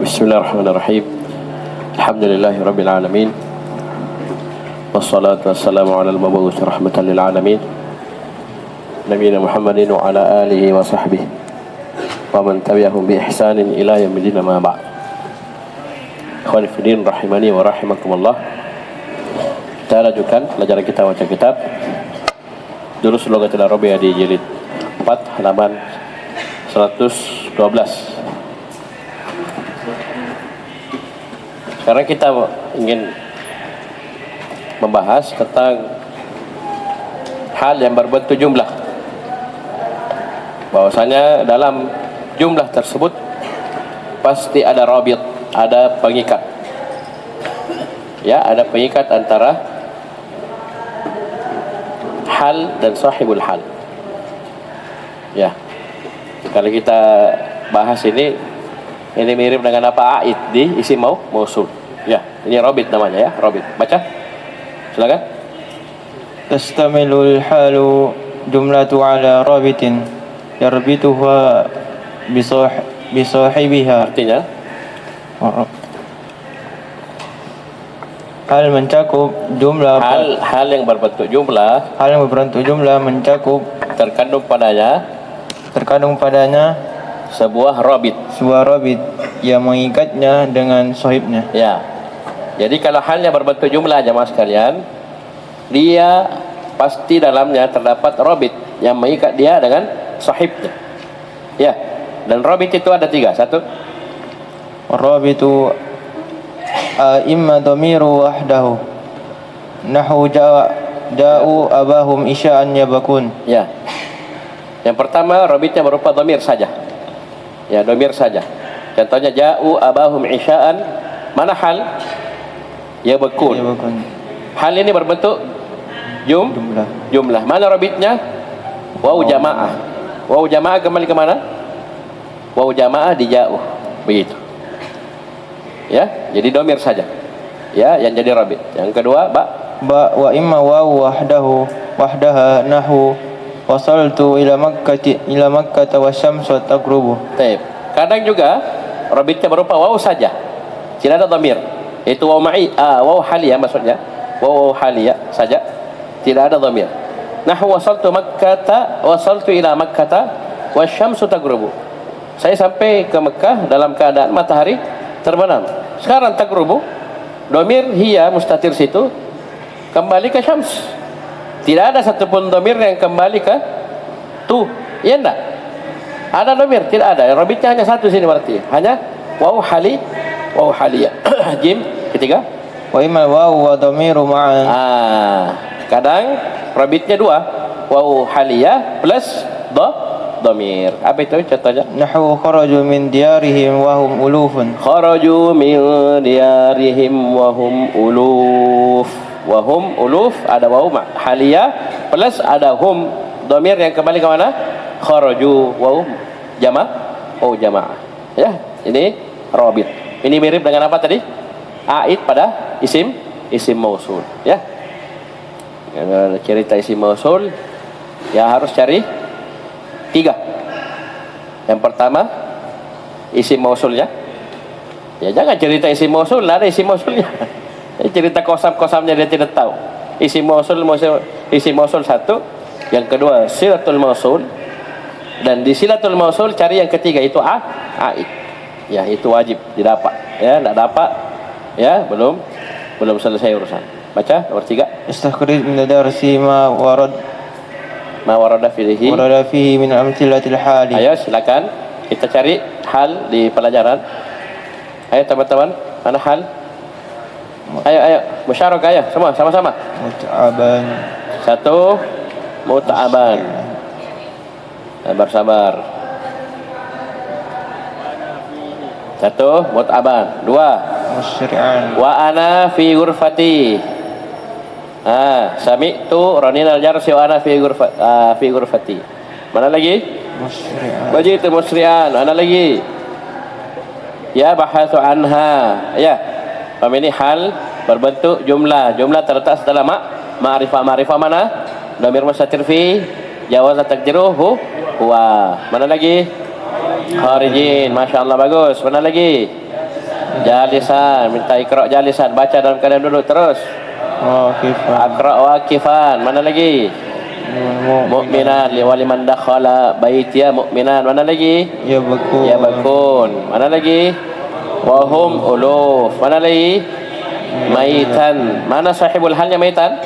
Bismillahirrahmanirrahim. Alhamdulillahi rabbil alamin. Wassalatu wassalamu ala al-mab'uts rahmatan lil alamin. Nabiyina Muhammadin wa ala alihi wa sahbihi wa man tabi'ahum bi ihsanin ila yaumil ma ba'd. Ikhwani fi din rahimani wa rahimakumullah. Kita lanjutkan pelajaran kita baca kitab Durus Lughatil Arabiyyah di jilid 4 halaman 112. Sekarang kita ingin membahas tentang hal yang berbentuk jumlah. Bahwasanya dalam jumlah tersebut pasti ada rabit, ada pengikat. Ya, ada pengikat antara hal dan sahibul hal. Ya. Kalau kita bahas ini mirip dengan apa aid di isim mausul. Ya, ini rabit namanya ya, rabit. Baca. Silakan. Tastamilul halu jumlatu ala rabitin yarbituha bisahibiha. Artinya hal mencakup jumlah hal yang berbentuk jumlah, hal yang berbentuk jumlah mencakup terkandung padanya sebuah rabit yang mengikatnya dengan sahibnya. Ya. Jadi kalau halnya berbentuk jumlah jemaah sekalian, dia pasti dalamnya terdapat rabit yang mengikat dia dengan sahibnya. Ya. Dan rabit itu ada 3. 1. Rabitu imma dhamiru wahdahu nahu ja'u abahum isya'an yabakun. Ya. Yang pertama rabitnya berupa dhamir saja. Ya, dhamir saja. Contohnya ja'u abahum isya'an, mana hal? Yabakun. Hal ini berbentuk jumlah. Mana rabitnya? Waw jamaah. Waw jamaah kembali ke mana? Waw jamaah di ja'u. Begitu. Ya, jadi dhamir saja. Ya, yang jadi rabit. Yang kedua, ba wa imma waw wahdaha nahu wasaltu ila makkah wa syamsu tagrubu. Baik. Kadang juga rabitnya berupa waw saja. Tidak ada dhamir. Itu waw waw haliyah maksudnya. Waw haliyah saja. Tidak ada dhamir. Nahu wasaltu ila makkah wa syamsu tagrubu. Saya sampai ke Mekah dalam keadaan matahari terbenam. Sekarang tagrubu, dhamir hiya mustatir situ kembali ke syams. Tidak ada satupun dhamir yang kembali ke tu. Ya enggak? Ada dhamir? Tidak ada. Rabitnya hanya satu sini berarti. Hanya waw haliyah. Jim ketiga. Wa imma waw wa dhamiru ma'an. Kadang rabitnya 2. Waw haliyah plus dhamir. Apa itu contohnya? Nahu kharaju min diyarihim wa hum ulufun. Kharaju min diyarihim wa hum uluf. Wa hum uluf, ada waw haliyah plus ada hum dhamir yang kembali ke mana? Kharaju waw jamaah. Ya, ini rabit. Ini mirip dengan apa tadi? Aid pada isim mausul, ya. Cerita isim mausul ya harus cari 3. Yang pertama isim mausulnya. Ya jangan cerita isim mausul, ada isim mausulnya. Cerita kosam-kosamnya dia tidak tahu. Isim mausul 1. Yang kedua silatul mausul. Dan di silatul mausul cari yang ketiga itu aid. Ya itu wajib didapat. Ya enggak dapat ya belum selesai urusan. Baca nomor 3. Istakhrij min darsi ma warada fihi min amthilatil hali. Ayo silakan kita cari hal di pelajaran. Ayo teman-teman, mana hal? Ayo musyarakah ayo semua sama-sama. Muta'aban. 1 muta'aban. Sabar. 1 muta'aban. 2 musri'an. Wa ana fi ghurfati. Sami'tu raninal jarsi wa ana fi ghurfati. Mana lagi? Musri'an. Bajitu musri'an. Mana lagi? Ya bahatsu anha. Ya. Ini hal berbentuk jumlah. Jumlah terletak setelah ma'rifah mana? Dhamir mustatir fi jawaz takdiruhu huwa. Mana lagi? Kharijin. Masya Allah bagus. Mana lagi? Jalisan, minta ikra jalisan, baca dalam keadaan duduk terus. waqifan Aqra waqifan, mana lagi? Mu'minan liman dakhala baitiya mu'minan, mana lagi? yabkun Yabkun, mana lagi? Wahum uluf, mana lagi? Maitan, mana sahibul halnya maitan?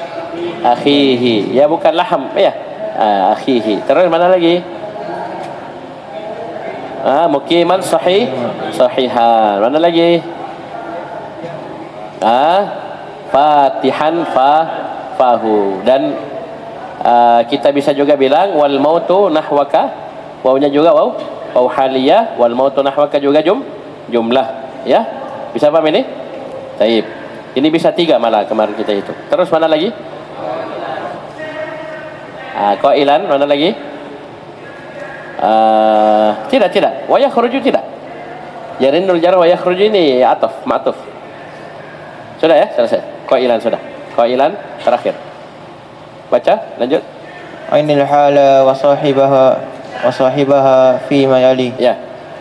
Akhihi, ya bukan laham ya. Akhihi, terus mana lagi? Muqiman sahihan, mana lagi? Fatihan fahu. Dan kita bisa juga bilang wal mautu nahwaka, wawnya juga waw haliyah, wal mautu nahwaka juga jumlah, ya. Bisa paham ini? Baik. Ini bisa 3 malah kemarin kita itu. Terus mana lagi? Qailan, mana lagi? Tidak. Wa yakhruju tidak. Yarinul jar wa yakhruju ini ataf, ma'tuf. Sudah ya? Selesai. Qailan sudah. Qailan terakhir. Baca, lanjut. ainil hala wa sahibaha fi ma yali. Ya.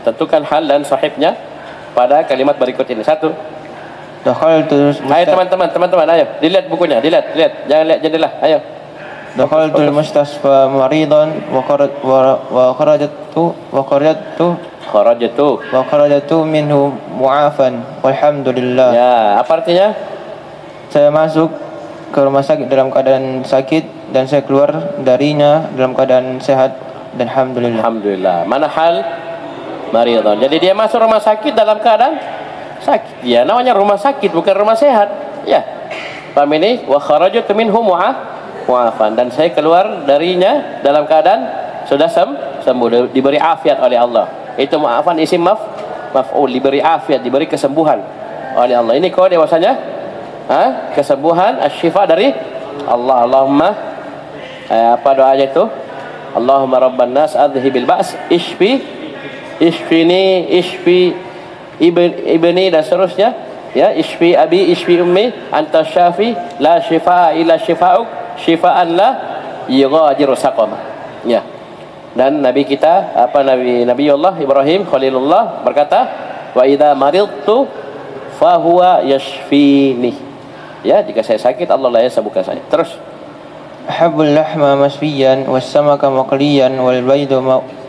Tentukan hal dan sahibnya pada kalimat berikut ini. 1. Dakhaltu Ayo teman-teman, ayo. Dilihat bukunya, dilihat. Jangan lihat jendela. Ayo. Dakhaltul mustasfa maridan wa kharajtu minhu mu'afan walhamdulillah. Ya, apa artinya? Saya masuk ke rumah sakit dalam keadaan sakit dan saya keluar darinya dalam keadaan sehat dan alhamdulillah. Alhamdulillah. Mana hal? Maridan. Jadi dia masuk rumah sakit dalam keadaan sakit. Ya, namanya rumah sakit bukan rumah sehat. Ya. Paham ini? Wa kharajtu minhu mu'afan, dan saya keluar darinya dalam keadaan sudah sembuh, diberi afiat oleh Allah. Itu mu'afan isim maf'ul, diberi afiat, diberi kesembuhan oleh Allah. Ini kau dewasanya kesembuhan asyifa dari Allah. Allahumma apa doanya itu? Allahumma rabban nas adhibil ba's ishfini ibni dan seterusnya, ya, ishfi abi ishfi ummi anta syafi la shifaa illa shifaa'uk syifaan la yughadiru saqama. Ya. Dan nabi kita Nabiullah Ibrahim Khalilullah berkata, wa idza maridtu fa huwa yashfini. Ya, jika saya sakit Allah lah yang sembuhkan saya. Terus. Ahabbul lahma masfiyan was samaka maqliyan wal baydu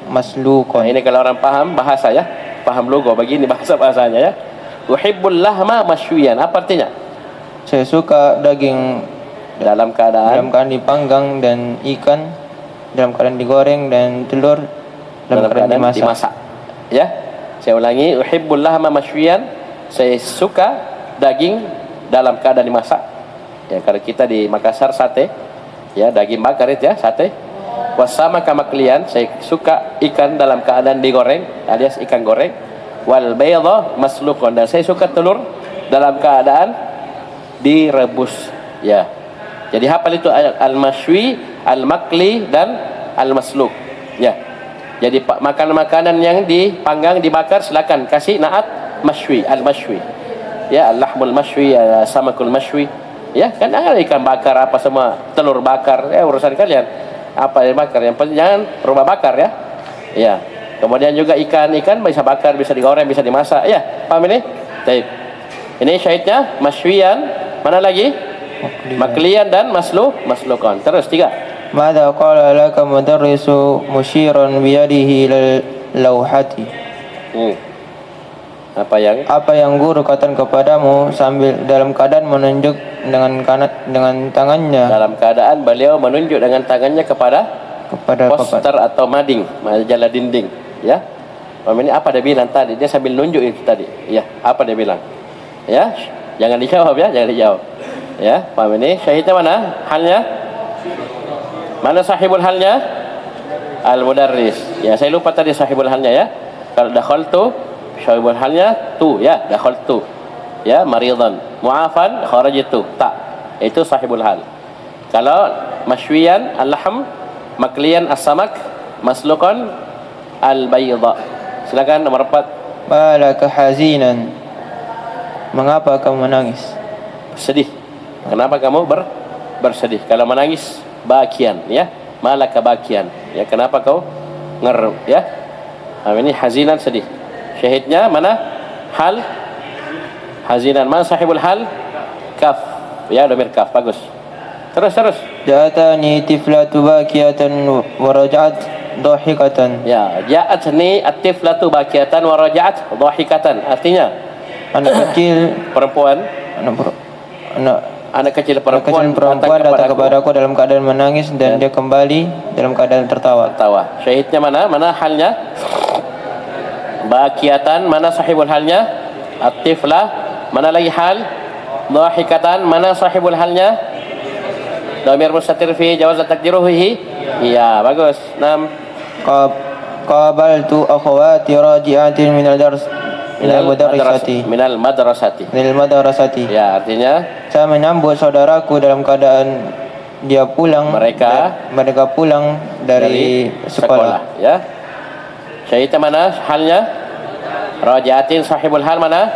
masluqan. Ini kalau orang paham bahasa, ya. Paham logo begini bahasanya, ya. Uhibbul lahma maswiyan. Apa artinya? Saya suka daging dalam keadaan dipanggang dan ikan dalam keadaan digoreng dan telur dalam keadaan dimasak. Ya, saya ulangi, uhibbul lahma mashwiyan, saya suka daging dalam keadaan dimasak. Ya, kalau kita di Makassar sate, ya, daging bakar itu, ya, sate. Wasama kamaklian, saya suka ikan dalam keadaan digoreng alias ikan goreng. Wal bayda maslukun, dan saya suka telur dalam keadaan direbus. Ya. Jadi hafal itu al-mashwi, al-makli dan al-masluk. Ya. Jadi makanan-makanan yang dipanggang, dibakar, silakan kasih naat mashwi, al-mashwi. Ya, al-lahmul mashwi, samakul mashwi. Ya, kan ada ikan bakar apa semua, telur bakar, ya urusan kalian. Apa yang bakar? Yang penting jangan rumah bakar, ya. Ya. Kemudian juga ikan bisa bakar, bisa digoreng, bisa dimasak. Ya, paham ini? Baik. Ini syahidnya mashwiyan, mana lagi? Maklian dan maslukan. Terus 3. Mada qala laka mudarrisu musyiran biyadihi lil lauhati. Apa yang guru katakan kepadamu sambil dalam keadaan menunjuk dengan tangannya. Dalam keadaan beliau menunjuk dengan tangannya kepada poster atau mading, majalah dinding, ya. Ini apa dia bilang tadi? Dia sambil nunjuk itu tadi. Ya, apa dia bilang? Ya, jangan dijawab, ya, jangan dijawab. Ya, paham ini? Syahidnya mana? Halnya? Mana sahibul halnya? Al-mudarris. Ya, saya lupa tadi sahibul halnya, ya. Kalau dakhaltu, sahibul halnya tu, ya, dakhaltu. Ya, maridan. Mu'afan, kharajtu. Tak. Itu sahibul hal. Kalau mashwiyan al-lahm, makliyan as-samak, maslukan al-bayda. Silakan nomor 4. Malaka hazinan. Mengapa kamu menangis? Sedih. Kenapa kamu bersedih? Kalau menangis bakian, ya. Malaka bakian. Ya, kenapa kau ya? Ini hazinan, sedih. Syahidnya mana? Hal Hazinan. Mana sahibul hal? Kaf. Ya, dhamir kaf. Bagus. Terus. Ja'atani tiflatu bakiyatan wa raja'at dhahikatan. Ya, ja'atni at-tiflatu bakiyatan wa raja'at dhahikatan. Artinya Anak kecil perempuan, anak kecil perempuan datang kepadaku dalam keadaan menangis dan dia kembali dalam keadaan tertawa. Syahidnya mana? Mana halnya? Bakiyatan. Mana sahibul halnya? At-tiflah. Mana lagi hal? Dhahikatan. Mana sahibul halnya? Dhamir mustatir fi jawaz takdiruhi. Iya, bagus. 6. Qabaltu akhawati raji'atin minal dars minal madrasati. Ya, artinya saya menyambut saudaraku dalam keadaan dia pulang. Mereka pulang dari sekolah. Ya. Syahidnya mana halnya? Raji'atin. Sahibul hal mana?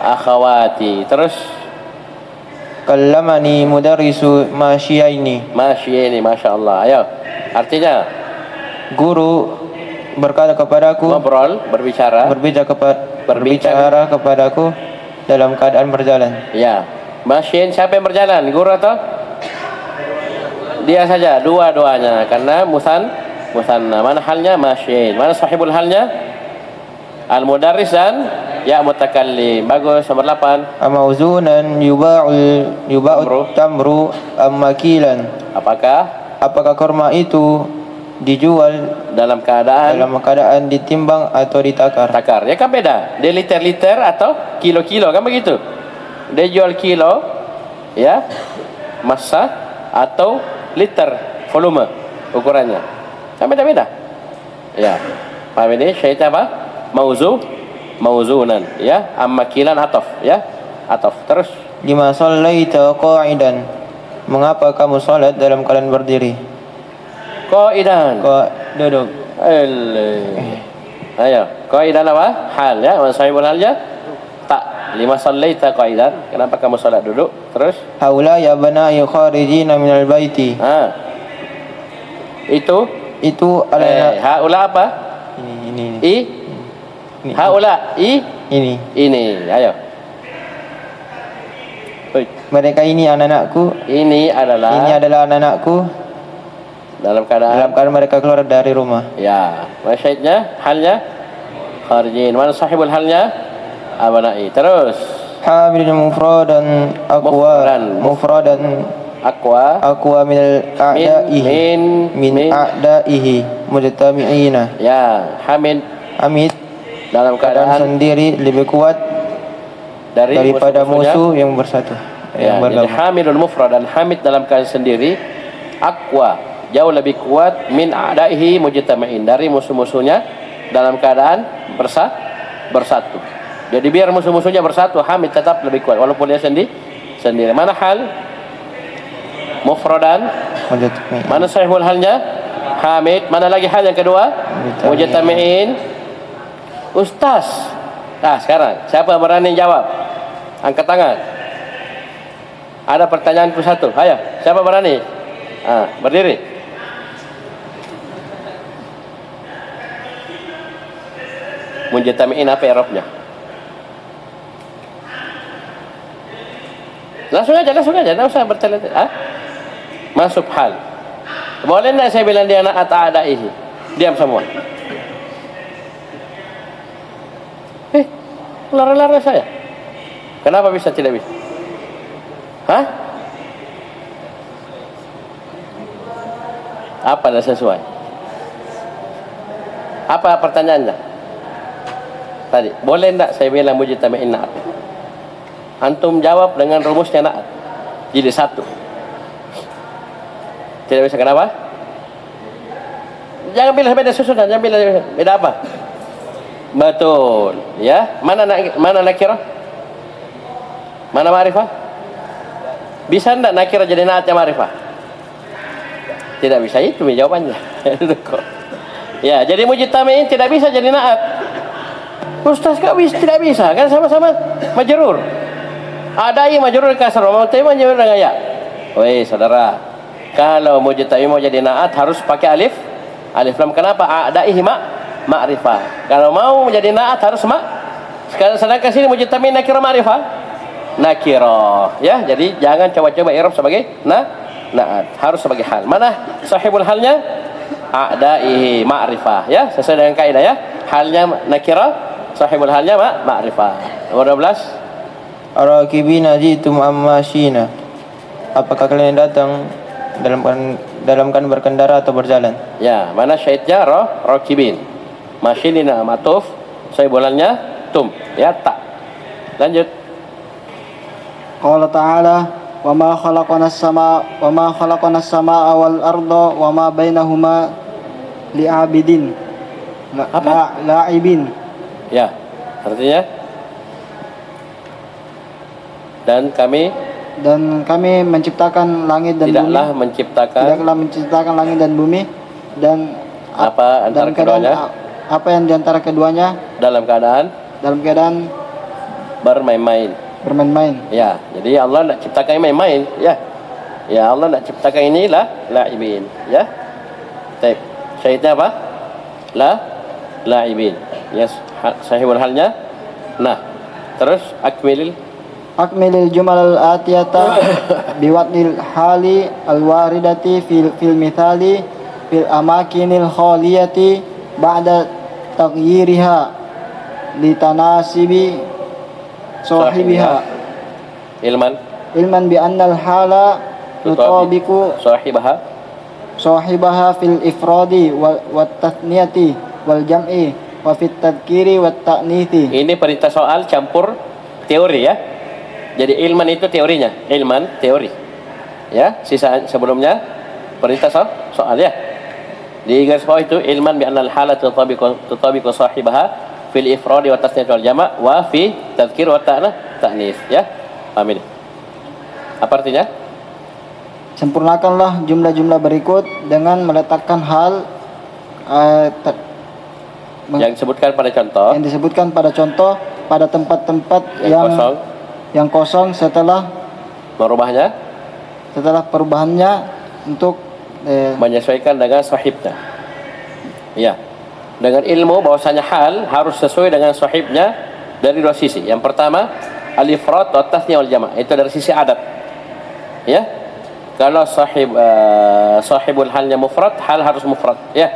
Akhawati. Terus kallamani mudarrisu masyiaini. Masya Allah. Ayo. Artinya guru berkata kepadaku, ngobrol, berbicara kepadaku dalam keadaan berjalan. Ya. Masyin, siapa yang berjalan? Guru atau dia saja? Dua-duanya. Karena musanna. Mana halnya? Masyin. Mana sahibul halnya? Al-mudarris dan ya mutakallim. Bagus. Nomor 8. Amauzunan yuba'u tamru ammakilan. Apakah kurma itu dijual dalam keadaan ditimbang atau ditakar? Ya kan beda. Dia liter-liter atau kilo-kilo, kan begitu. Dia jual kilo, ya, massa atau liter volume ukurannya. Kan beda-beda. Ya. Paham ini? Syahid apa? Mauzunan, ya. Ammakilan ataf, ya. Ataf. Terus lima shallaita qa'idan. Mengapa kamu salat dalam keadaan berdiri? Qa'idan. Duduk. Ayo, qa'idan apa? Hal, ya. Mana sahibul halnya? Tak. Lima shallaita qa'idan. Kenapa kamu salat duduk? Terus haula ya bana'i kharijina minal baiti. Itu adalah haula apa? Ini. Haula ini. Ayo. Mereka ini anak-anakku. Ini adalah anak-anakku. Dalam keadaan mereka keluar dari rumah. Ya. Maksudnya halnya kharijin. Mana sahibul halnya? Abana'i. Terus hamilun mufradan aqwa min a'da'ihi mujtami'ina. Ya, hamid dalam keadaan sendiri lebih kuat daripada musuh yang bersatu. Ya, jadi hamilul mufrad dan hamid dalam keadaan sendiri aqwa, jauh lebih kuat min a'da'ihi mujtami'in, dari musuh-musuhnya dalam keadaan bersatu. Jadi biar musuh-musuhnya bersatu, hamid tetap lebih kuat walaupun dia sendiri. Mana hal? Mufradan. Mana sahihul halnya? Hamid. Mana lagi hal yang kedua? Mujtami'in. Ustaz. Sekarang siapa berani jawab? Angkat tangan. Ada pertanyaanku satu. Ayo, siapa berani? Berdiri. Mujtami'in apa i'rabnya? Langsung aja, enggak usah bertele-tele. Masuk hal. Boleh enggak saya bilang dia anak ata'adaihi? Diam semua. Lara-lara saya. Kenapa bisa tidak bisa? Apa dah sesuai? Apa pertanyaannya? Tadi, boleh enggak saya bilang mujtami'in na'at? Antum jawab dengan rumusnya na'at. Jadi satu. Tidak bisa, kenapa? Jangan bilang beda susunan, jangan bilang beda apa? Betul, ya. Mana nakirah? Mana ma'rifah? Bisa enggak nakirah jadi na'atnya ma'rifah? Tidak bisa, itu jawabannya. Ya, jadi mujtami'in tidak bisa jadi na'at. Ustaz tidak bisa, kan sama-sama majrur. Adai majrur kasar, mutai majrur dengan ya. Woi, saudara, kalau mujtami'in mau jadi na'at harus pakai alif lam. Kenapa? Adaihi ma'rifah. Kalau mau menjadi na'at harus sedangkan sini mujtami'in nakirah ma'rifah. nakirah. Ya, jadi jangan coba-coba i'rab sebagai na'at, harus sebagai hal. Mana sahibul halnya? A'daihi ma'rifah, ya, sesuai dengan kaidah ya. Halnya nakirah, sahibul halnya ma'rifah. Nomor 12. Arakibina jitum ammashina. Apakah kalian datang dalam kan berkendara atau berjalan? Ya, mana syahidnya? Rakibin. Masyilina matuf, sahibul halnya tum, ya, tak. Lanjut. Qala ta'ala wa ma khalaqanas samaa wal arda wa ma bainahuma li'abidin. La'ibin. Ya, artinya dan kami menciptakan langit dan tidaklah bumi. menciptakan Langit dan bumi dan apa antara keduanya, apa yang diantara keduanya dalam keadaan bermain-main. Ya, jadi Allah nak ciptakan main-main, ya. Ya, Allah nak ciptakan inilah la'ibin, ya. Baik. Syahidnya apa? La'ibin. Ya, sahihul halnya. Nah, terus akmilil jumal al-atiyata biwatnil hali al-waridati fil mithali fil amakinil khaliyati ba'da taghyiriha litanasibi sahibiha ilman bi annal hala tutabiqu sahibaha fil ifradi wat tatniyati wal jam'i wa fit tadhkiri wat ta'nithi. Ini perintah soal campur teori, ya. Jadi ilman itu teorinya, ilman teori. Ya, sisa sebelumnya perintah soal, ya. Di garis bawah itu ilman bi annal hala tutabiqu sahibaha fil ifradi wa tasniyah wal jama' wa fi tadhkir wa ta'nis, ya. Paham ini? Apa artinya? Sempurnakanlah jumlah-jumlah berikut dengan meletakkan hal yang disebutkan pada contoh pada tempat-tempat yang kosong setelah perubahannya untuk menyesuaikan dengan sahibnya. Ya. Dengan ilmu bahwasanya hal harus sesuai dengan sahibnya dari dua sisi. Yang pertama, al-ifrad wa tasniyah wal jama'. Itu dari sisi adat. Ya. Kalau sahibul halnya mufrad, hal harus mufrad, ya.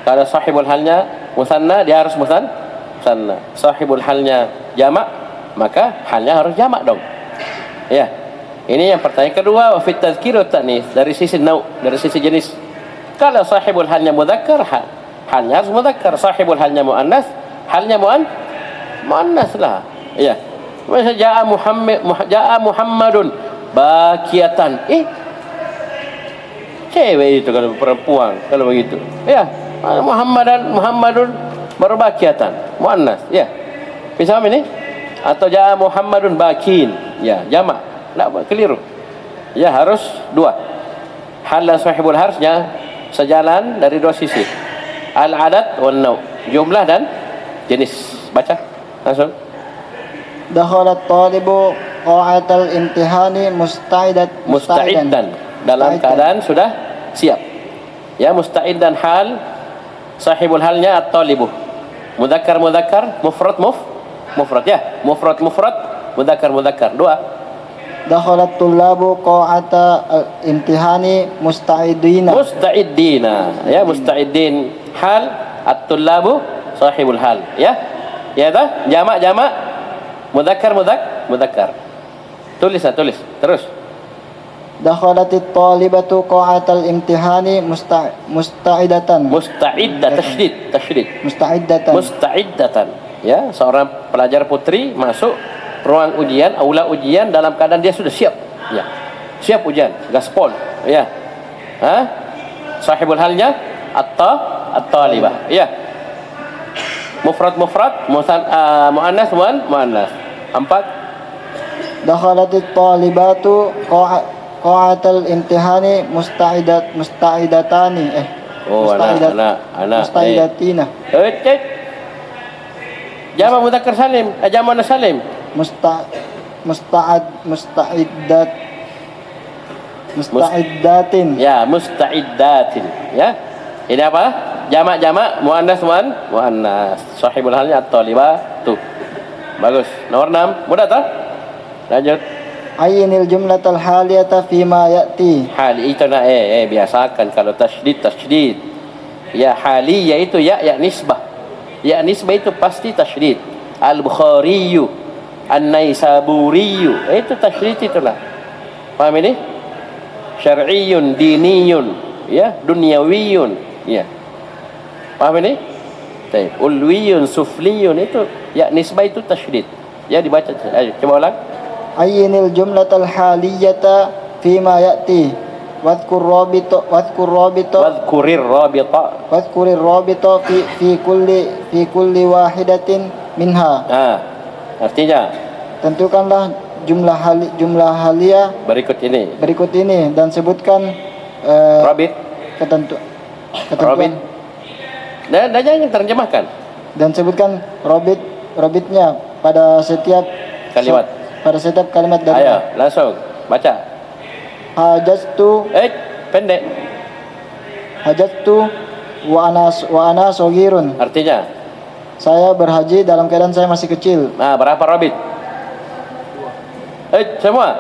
Kalau sahibul halnya musanna, dia harus musanna. Sahibul halnya jama', maka halnya harus jama' dong. Ya. Ini yang pertanyaan kedua, wa fit tadhkir wa ta'nis, dari sisi dari sisi jenis. Kalau sahibul halnya mudzakkar, halnya harus mudzakkar. Sahibul halnya muannas, halnya muannas lah. Ya. Masa jaa Muhammadun bakiyatan. Cewek itu kalau perempuan kalau begitu. Ya. Muhammadun berbakiyatan, muannas, ya. Bisa ini? Atau jaa Muhammadun bakin, ya, jamak. Enggak keliru. Ya, harus dua. Hal dan sahibul harusnya sejalan dari dua sisi. Al-adat wal naw, jumlah dan jenis. Baca langsung. Dakhalat talibu qa'atal imtihani musta'idan dalam keadaan sudah siap. Ya, musta'id dan hal sahibul halnya at-talibu. Mudzakkar mufrad ya. Mufrad mudzakkar dua. Dakhalat tullabu qa'ata al-imtihani musta'iddina, ya, musta'iddin hal, at-tullabu sahibul hal, ya. Ya dah, jamak mudzakkar. Tulis terus. Dakhalatit talibatu qa'atal imtihani musta'idatan, tasydid. Musta'idatan. Ya, seorang pelajar putri masuk ruang ujian, aula ujian dalam keadaan dia sudah siap. Ya. Siap ujian, gaspol, ya. Sahibul halnya at-talibah, ya. Mufrad, muannas, muannas. 4. Dakhalatit talibatu qa'atal imtihani musta'idatani. Musta'idatina. Jamak mudzakkar salim, jamak muannas salim. Musta'iddatin. Ya, musta'iddatin. Ya. Ini apa? Jamak muannas muannas. Sahibul halnya at-talibah tuh. Bagus. Nomor 6. Mudah tak? Lanjut. Ayinil jumlatal haliyata fima ya'ti. Hal itu nak biasakan kalau tasydid. Ya hali iaitu ya nisbah. Ya nisbah itu pasti tasydid. Al-Bukhariyu, An-Naisaburiyu, itu tasydid itulah. Paham ini? Syar'iyyun, diniyun, ya, dunyawiyun, ya. Paham ini? Baik. Ulwiyun, sufliyun, itu ya nisbah itu tasydid. Ya dibaca. Ayo coba ulang. Ayinil jumlatal haliyata fima ya'ti. Wadhkurir rabita fi kulli wahidatin minha. Artinya tentukanlah jumlah haliyah berikut ini dan sebutkan rabit ketentuan dan jangan terjemahkan dan sebutkan rabitnya pada setiap kalimat dari. Ayo langsung baca. Pendek. Hajatu wa ana sogirun. Artinya saya berhaji dalam keadaan saya masih kecil. Berapa rabit? Semua?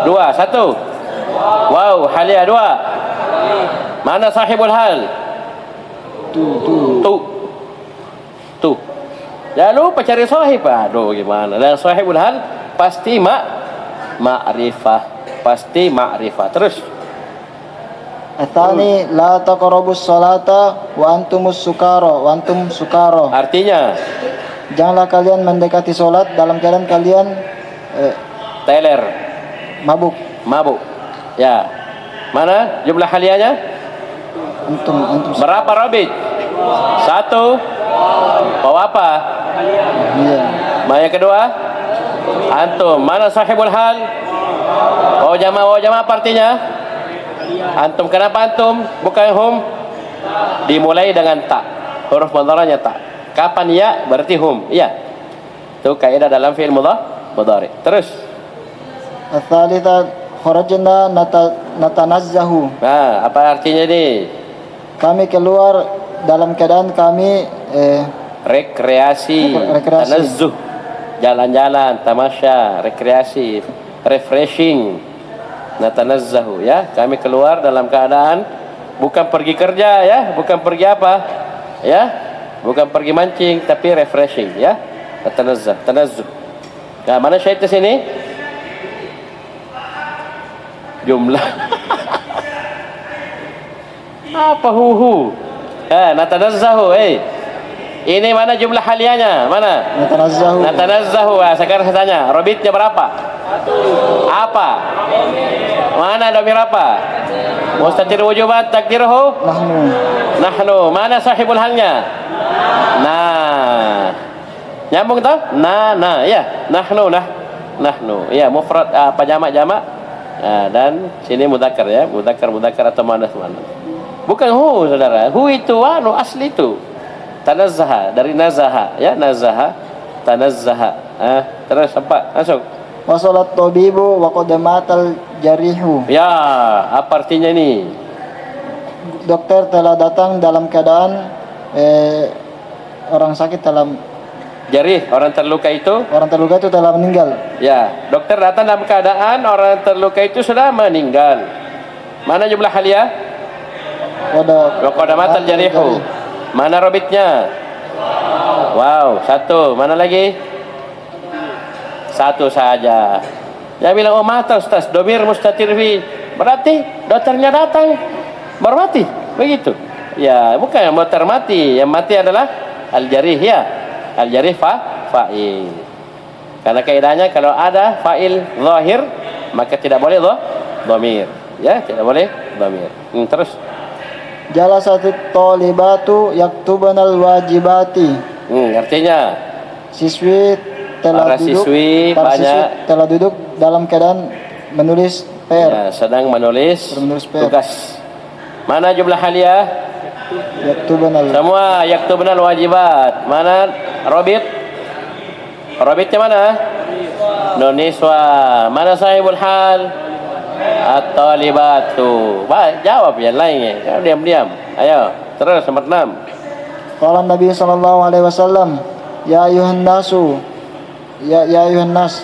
2. 1. Wow, halia 2. Mana sahibul hal? Tu. Jangan lupa cari sahib. Aduh gimana? Dan sahibul hal pasti ma'rifah. Terus. Atsani la taqrabus salata wa antum sukara. Artinya janganlah kalian mendekati salat dalam keadaan kalian teler, mabuk. Ya. Mana jumlah haliyahnya? Antum. Berapa rabit? 1. Bawa apa? Iya. Yang kedua? Antum. Mana sahibul hal? Bawa jama' apa artinya? Antum. Kenapa antum? Bukan hum. Dimulai dengan ta. Huruf mudharanya ta. Kapan ya? Berarti hum. Iya. Itu kaidah dalam fi'il mudhari. Terus. Ats-tsalitsah kharajna natanazzahu. Apa artinya ini? Kami keluar dalam keadaan kami rekreasi. Tanazzuh. Jalan-jalan, tamasya, rekreasi, refreshing. Natanazzahu, ya. Kami keluar dalam keadaan bukan pergi kerja, ya, bukan pergi apa? Ya. Bukan pergi mancing tapi refreshing, ya. Tanazzuh. Nah, mana syait di sini? Jumlah. Apa huhu? Natanazzahu, Ini mana jumlah haliyahnya? Mana? Natanazzahu. Sekarang saya tanya, rabitnya berapa? 1. Apa? Mana dhamir apa? Mustatir wujubat takdiruhu? Nahnu. Mana sahibul halnya? Nah. Nyambung tak? Ya. Nahnu. Ya, mufrad apa jamak? Dan sini mudzakkar, ya. Mudzakkar atau muannas. Bukan hu, saudara. Hu itu asli itu. Tanazzaha, dari nazaha, ya, tanazzaha. Terus apa? Masuk. Wasalat tabibu wa qad matal jarihu. Ya, apa artinya ini? Dokter telah datang dalam keadaan orang sakit dalam jarih, orang terluka itu telah meninggal. Ya, dokter datang dalam keadaan orang terluka itu sudah meninggal. Mana jumlah haliyah? Wa qad matal jarihu. Mana rabitnya? Wow, 1. Mana lagi? 1 saja. Dia bilang, mata Ustaz, domir mustatir fi. Berarti dokternya datang baru mati. Begitu. Ya, bukan dokter mati. Yang mati adalah al-jarih, ya. Al-jarih fa'il. Karena kaidahnya kalau ada fa'il zahir, maka tidak boleh domir. Ya, tidak boleh domir. Terus. Jalasatut thalibatu yaktubunal wajibati. Artinya siswi telah duduk dalam keadaan menulis PR. Ya, sedang menulis tugas. Mana jumlah haliyah? Semua yaktubunal wajibat. Mana rabit? Rabitnya mana? Nuniswa. Mana sahibul hal? At-talibatu. Jawab yang lainnya. Jangan diam-diam. Ayo, terus nomor 6. Qala Nabi sallallahu alaihi wasallam, ya ayuhan nasu. Ya ayuhan nas.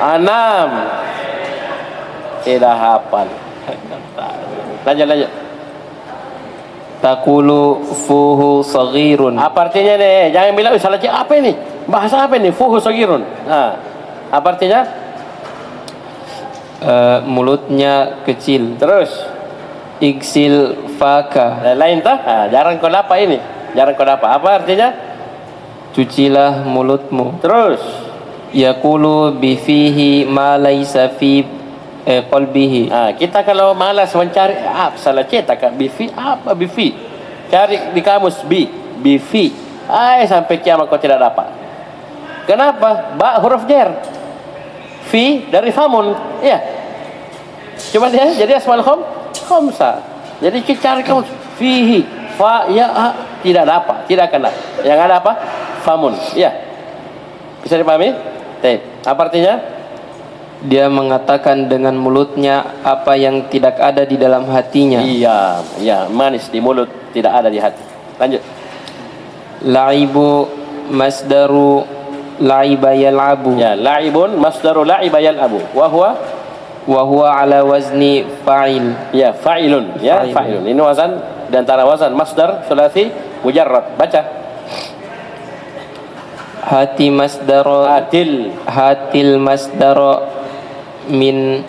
Enam. Tidak hafal. Lanjut. Taqulu fuhu saghirun. Apa artinya nih? Jangan bilang salah cik apa ini? Bahasa apa ini? Fuhu sagirun. Apa artinya? Mulutnya kecil. Terus Iksil faka. lain tah? Jarang kau dapat ini. Jarang kau dapat. Apa artinya? cucilah mulutmu. Terus Yaqulu bi fihi ma laysa fi qalbihi. kita kalau malas mencari salah cetak bifi apa bifi, cari di kamus bifi sampai kiamat kau tidak dapat. Kenapa? Ba huruf jar, fi dari famun, ya. Cuma dia jadi asmal khamsa. Jadi kita cari kamus fihi fa ya tidak dapat, tidak akan dapat. Yang ada apa? Famun, ya. Bisa dipahami? Baik. Apa artinya? Dia mengatakan dengan mulutnya apa yang tidak ada di dalam hatinya. Iya, manis di mulut, tidak ada di hati. Lanjut. La'ibu masdaru la'iba yal'abu. Ya, la'ibun masdaru la'iba yal'abu. Wa huwa ala wazni fa'il. Ya, fa'ilun. Ya, fa'ilun. Ini wazan di antara wazan masdar sulasi mujarrad. Baca. Hatil masdaro min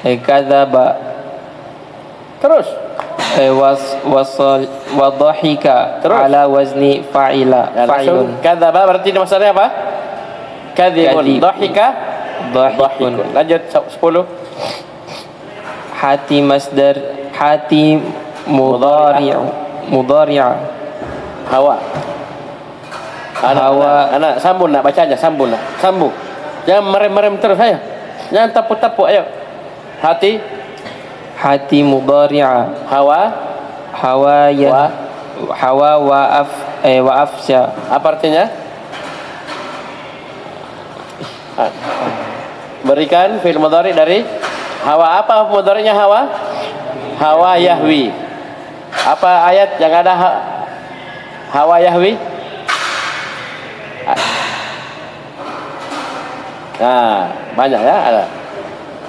kadzaba. Terus wadhahika ala wazni fa'ila. Fa'ilun. Kadzaba berarti masdarnya apa? Kadzibun. Dhahika dhahikun. Lanjut 10. Hati mudhari'a. Hawa. Anak sambung nak bacanya, sambung. Jangan merem terus, ayo. Jangan tapuk-tapuk, ayo. Hati mudhari'a. Hawa wa afsya. Apa artinya? Berikan fi'il mudhari dari hawa. Apa mudhari'nya hawa? Hawa yahwi. Apa ayat yang ada hawa yahwi? Banyak ya ada.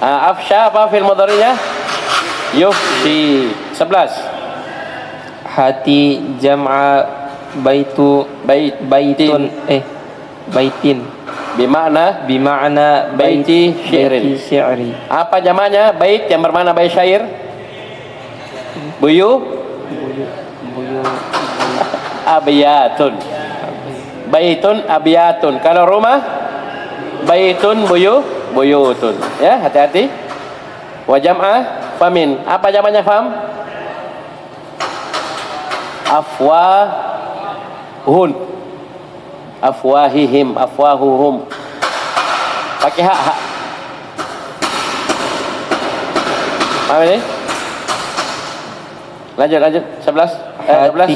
Afsha apa fi'il mudhari'nya? Yufshi. 11. Hati jam'a baitin bima'na baiti syi'ri. Apa jamaknya? Bait yang bermakna bait syair. Buyu abiyatun. Baitun abiyatun. Kalau rumah baitun buyutun. Ya, hati-hati. Wa jam'ah famin. Apa jamaknya fam? Afwahun. Afwahihim, afwahuhum. Pakai hak. Paham ini? Lanjut 11. 12.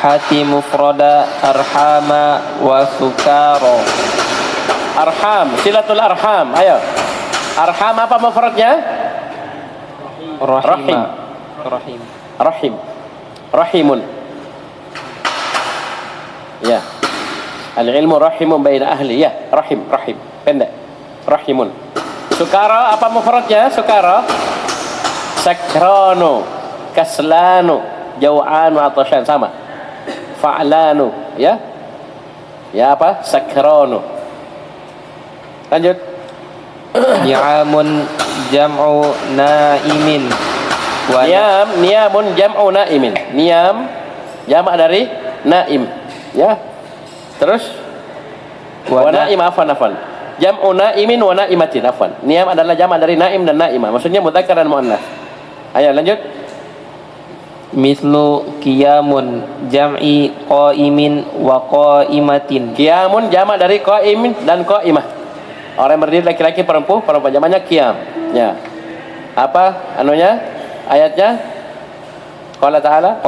Hati mufrada arhama wa sukaro. Arham, silatul arham. Ayo. Arham apa mufradnya? Rahimun. Ya. Al-ilmu rahimun baina ahli. Ya, rahim. Pendek. Rahimun. Sukara apa mufradnya? Sukara. Sakranu, kaslanu, jau'anu, atasyan sama. Fa'lanu, ya. Ya apa? Sakranu. Lanjut. Ni'amun jam'u na'imin. Niyamun jam'u na'imin. Niyam jamak dari na'im, ya. Terus wa na'im afan. Jam'u na'imin wa na'imatin afan. Niyam adalah jamak dari na'im dan na'imah. Maksudnya mudzakkar dan muannas. Ayo lanjut. Mislu qiyamun jam'i qa'imin wa qa'imatin. Qiyamun jamak dari qa'imin dan qa'imah. Orang yang berdiri laki-laki perempuan jamaknya qiyam. Ya. Apa anunya? Ayatnya? Qala ta'ala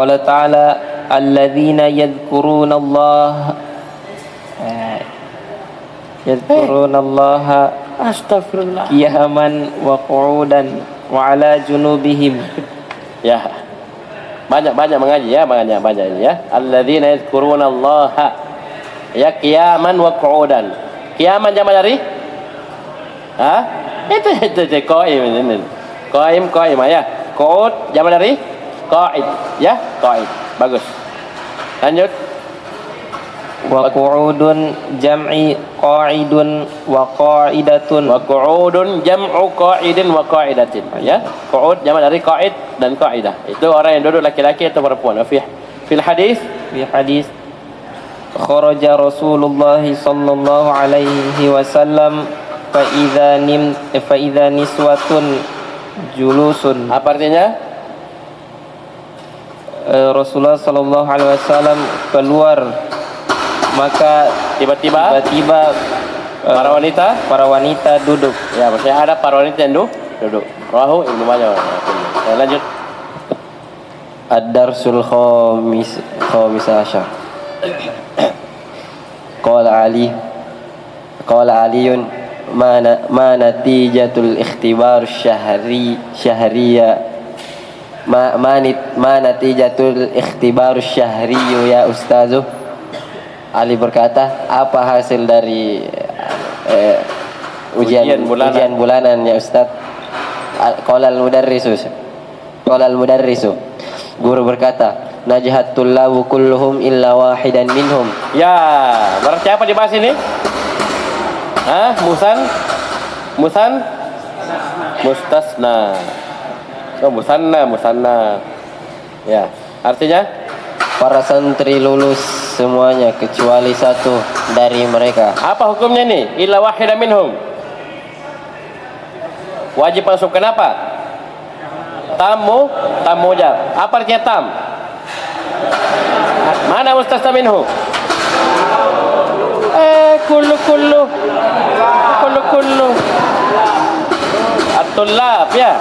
alladzina yadhkurunallaha astaghfirullah qiyaman wa qu'udan wa ala junubihim. Ya. Banyak mengaji ya, banyak ini ya. Alladzina yadhkurunallaha ya qiyaman wa qu'udan. Qiyaman jamak dari itu qaim ini. Qaimah ya. Qu'ud jamak dari qa'id ya, qa'id. Bagus. Lanjut. Wa qu'udun jam'i qa'idun wa qa'idatun. Wa qu'udun jam'u qa'idin wa qa'idatin. Ya. Qu'ud jamak dari qa'id dan qa'idah. Itu orang yang duduk laki-laki atau perempuan. Fil hadis kharaja Rasulullah sallallahu alaihi wasallam fa idza niswatun julusun. Apa artinya? Rasulullah sallallahu alaihi wasallam keluar, maka Tiba-tiba para wanita duduk. Ya, maksudnya ada para wanita yang duduk. Rawahu Ibnu Majah. Ya, lanjut. Ad-darsul khamis asyar. Qala Aliyun ma natijatul ikhtibar syahriya ma natijatul ikhtibar syahriyu ya ustazu. Ali berkata, apa hasil dari ujian bulanan ya ustaz? Qala al-mudarrisu guru berkata, najahat tullabu kulluhum illa wahidan minhum. Ya, berarti apa dibahas ini? Mustasna. Musanna. Ya, artinya para santri lulus semuanya kecuali satu dari mereka. apa hukumnya ini? Illa wahidan minhum. Wajib masukkan apa? Tamu mujab. Apa artinya tam? Mana mustasna minhu? Kullu at-tullab ya.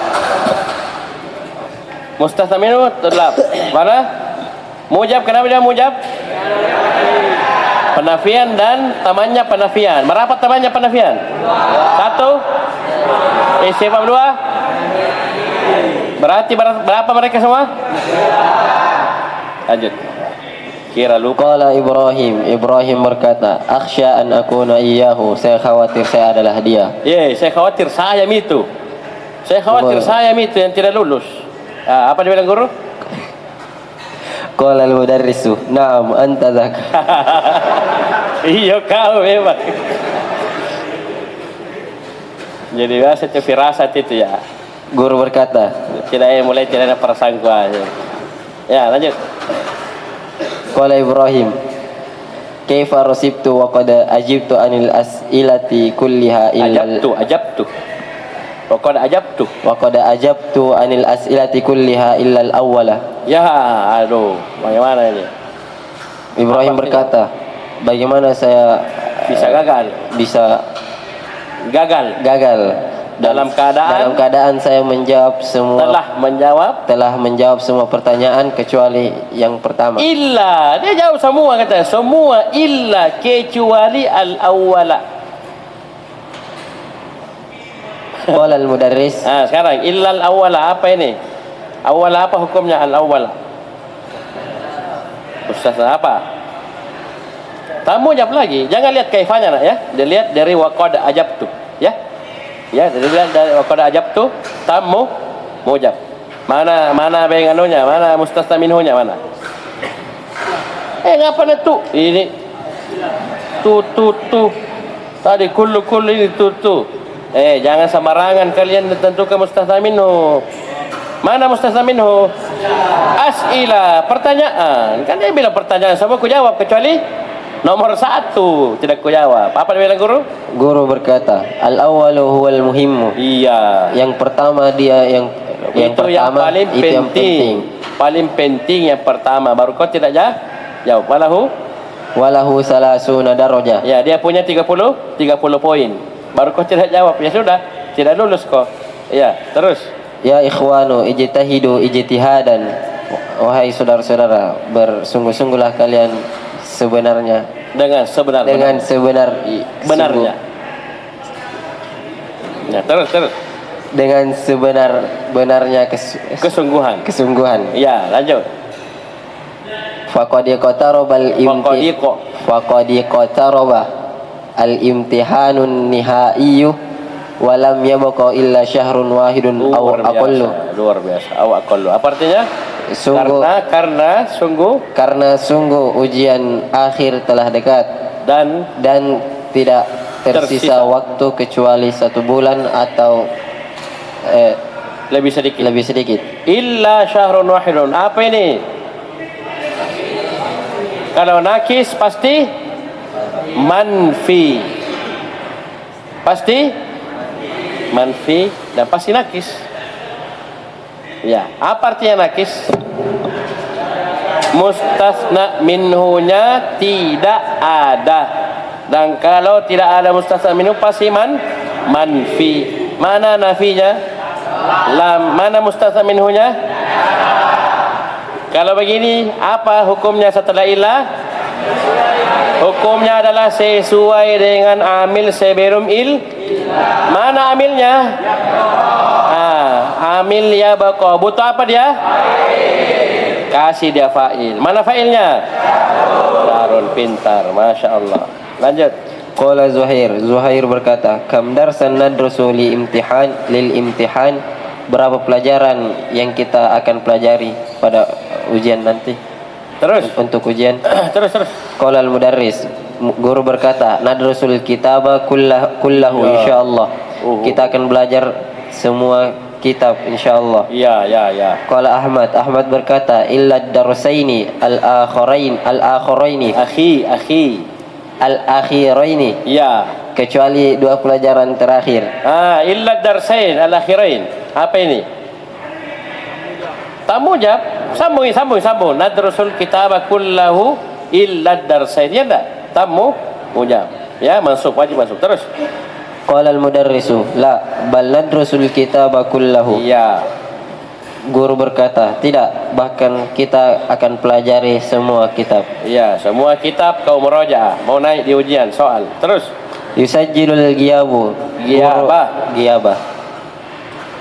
Mustasna minhu tullab. Mana? Mujab, kenapa dia mujab? Penafian dan tamannya penafian. Berapa tamannya penafian? 1. Istifham 2. Berarti berapa mereka semua? Lanjut. Kira lupa. Qala Ibrahim berkata, akhsha an akuna iyyahu, saya khawatir saya adalah dia. Saya khawatir saya itu. Saya khawatir saya itu yang tidak lulus. Apa dia bilang guru? Qala al-mudarrisu, na'am anta dzak. Iya kau memang. Jadi biasa itu firasat itu ya. Guru berkata, tidak ada prasangka. Ya, lanjut. Qala Ibrahim, kaifa rasibtu wa qad ajibtu anil as'ilati kulliha illa ajabtu. Wa qad ajabtu anil as'ilati kulliha illa al-awwala. Ya, aduh, bagaimana ini? Ibrahim berkata, bagaimana saya bisa gagal dalam keadaan saya menjawab semua telah menjawab semua pertanyaan kecuali yang pertama. Illa, dia jawab semua, kata semua illa kecuali al-awwala. Qala al-mudarris. Sekarang illa al-awwala apa ini? Awwala apa hukumnya al-awwala? Ustaz apa? Tamu jawab lagi. Jangan lihat kaifanya nak ya. Dia lihat dari waqad ajabtu, ya. Ya, dia lihat dari waqad ajabtu, tamu mujab. Mana benganunya? Mana mustasna minhunya mana? Ngapa nak tu? Ini tu. Tadi kullu ini tu. Jangan sembarangan kalian tentukan mustasna minhu. Mana mustasna minhu? As'ila, pertanyaan. Kan dia bilang pertanyaan, semua ku jawab kecuali nomor 1 tidak ku jawab. Apa dia bilang guru? Guru berkata, al-awwalu huwal muhimmu. Iya. Yang pertama dia yang pertama paling penting. Paling penting yang pertama. Baru kau tidak jawab. Walahu salasuna darajah. Ya, dia punya 30 poin. Baru kau tidak jawab, ya sudah, tidak lulus kau. Ya, terus. Ya ikhwanu ijtahidu ijtihadan. Wahai saudara-saudara, bersungguh-sungguhlah kalian sebenarnya dengan sebenarnya. Ya, terus. Dengan sebenar-benarnya kesungguhan. Ya, lanjut. Faqad qataraba al-imtihanun nihaiyu walam yabqa illa syahrun wahidun aw aqallu. Luar biasa. Aw aqallu. Apa artinya? Karena sungguh ujian akhir telah dekat dan tidak tersisa waktu kecuali 1 bulan atau lebih sedikit. Illa syahrun wahidun. Apa ini? Kalau nakis pasti manfi. Pasti manfi dan pasti nakis. Ya, apa artinya nakis? Mustasna minhunya tidak ada. Dan kalau tidak ada mustasna minhu pasti manfi. Mana nafinya? Lam. Mana mustasna minhunya? Kalau begini, apa hukumnya setelah ilah? Hukumnya adalah sesuai dengan amil sebelum Mana amilnya? Amil ya baqa. Butuh apa dia? Kasih dia fa'il. Mana fa'ilnya? Darun, pintar. Masya Allah. Lanjut. Qala Zuhair berkata, kam darsan nadrusu lil imtihan, berapa pelajaran yang kita akan pelajari pada ujian nanti? Terus untuk ujian. terus. Qala al-mudarris, guru berkata, nadrusul kitaba kullahu insyaallah. Kita akan belajar semua kitab insyaallah. Ya. Qala Ahmad berkata, illa darsaini al-akhiraini al-akhiraini. Ya. Kecuali dua pelajaran terakhir. Illa darsain al-akhirain. Apa ini? Sambung. Nadrusul kitaba kullahu illa darsain. Ya enggak? Mujab. Ya, wajib masuk. Terus. Qala al-mudarrisu, la bal nadrusul kitaba kullahu. Ya. Guru berkata, tidak, bahkan kita akan pelajari semua kitab. Ya, semua kitab kau murajaah, mau naik di ujian soal. Terus. Yusajjilul Giyabah.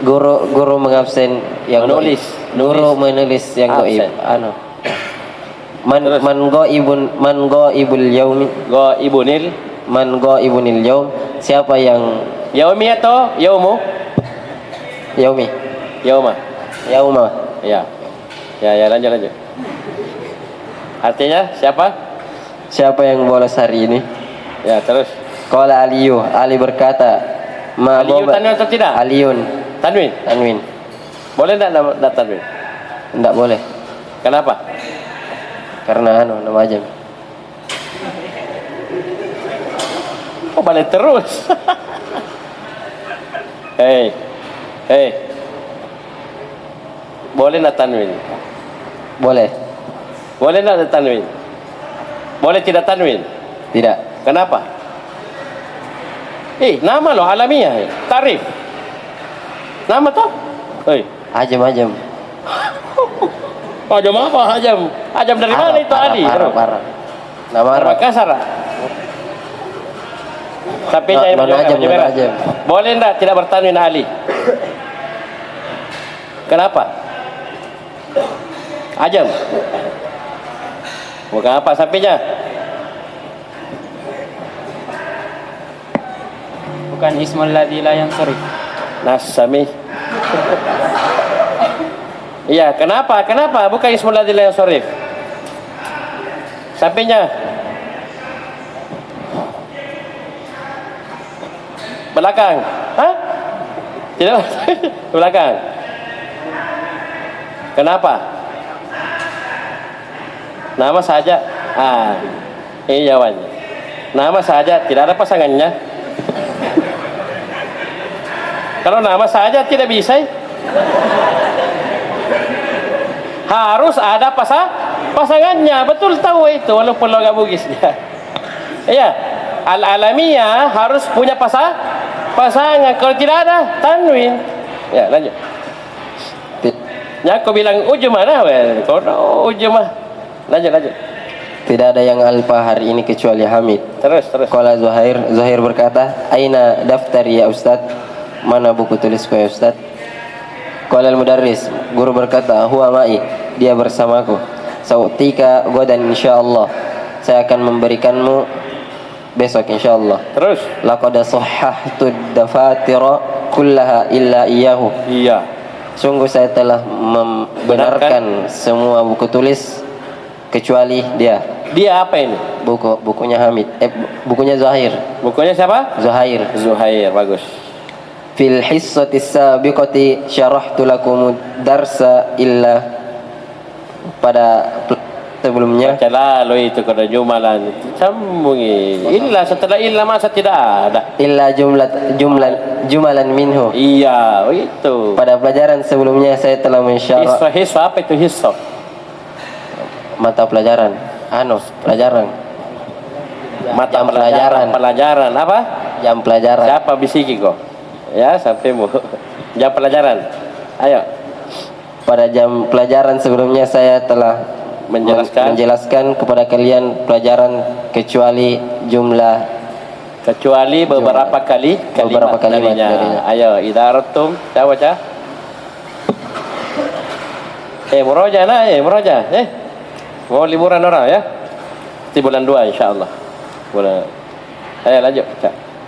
Guru mengabsen yang menulis. Guru menulis yang gaib. Man ghaibul yaumi. Man ghaibunil yaum. Siapa yang yaumi atau yaumu? Yaumi. Yauma. Ya, lanjut. Artinya siapa? Siapa yang bolos hari ini? Ya, terus. Qala Ali berkata, Aliyu tanwin atau tidak? Aliyun. Tanwin. Boleh enggak tanwin? Enggak boleh. Kenapa? Karena nama ajam. Oh, balik terus. Hei. Boleh enggak tanwin? Boleh. Boleh enggak tanwin? Boleh tidak tanwin? Tidak. Kenapa? Nama loh alamiah. Tarif. Nama toh? Ajam. Ajam apa? Ajam dari mana itu Ali? Arab. Nama Arab. Makassar. Tapi Ajam. Boleh enggak tidak bertanwin Ali? Kenapa? Ajam. Bukan apa sampainya? Bukan ismul ladzi la yansarif. Nasami. Iya, kenapa? Bukan ismul ladzi la yansarif. Sampainya. Belakang. Tidak. Belakang. Kenapa? Nama saja. Ini jawabannya. Nama saja, tidak ada pasangannya. Kalau nama saja tidak bisa. Harus ada pasangannya. Betul tahu itu walaupun logam bugis dia. Iya. Al-alamiyah harus punya pasangan. Kalau tidak ada tanwin. Ya, lanjut. Ya, kau bilang ujumah nah, kau ujumah. Lanjut. Tidak ada yang alfa hari ini kecuali Hamid. Terus. Qala Zuhair berkata, aina daftari ya Ustaz? Mana buku tulisku ya Ustaz? Qala al-mudarris, guru berkata, huwa ma'i, dia bersamaku. Sautika godan insyaallah, saya akan memberikanmu besok insyaallah. Terus. Laqad sahhahtu dafatira kullaha illa iyyahu. Iya. Sungguh saya telah membenarkan semua buku tulis kecuali dia. Dia apa ini? Bukunya Hamid. Bukunya Zuhair. Bukunya siapa? Zuhair, bagus. Fil hissati sabiqati syarahtu lakum darsa illa pada sebelumnya. Baca lalu itu kena jumalan. Sambungi. Illa setelah illa masa tidak ada. Illa jumalan minhu. Iya, itu. Pada pelajaran sebelumnya saya telah mensyarah Hisra apa itu hisra? mata pelajaran. Pelajaran. Mata Jam pelajaran. Pelajaran apa? Jam pelajaran. Siapa bisiki kok? Ya, sampaimu. Jam pelajaran. Ayo. Pada jam pelajaran sebelumnya saya telah menjelaskan kepada kalian pelajaran kecuali beberapa kalimat darinya. Ayo, idza aradtum, kita baca. Muraja. Mau liburan orang ya? Di bulan 2 insyaallah. Ayo lanjut.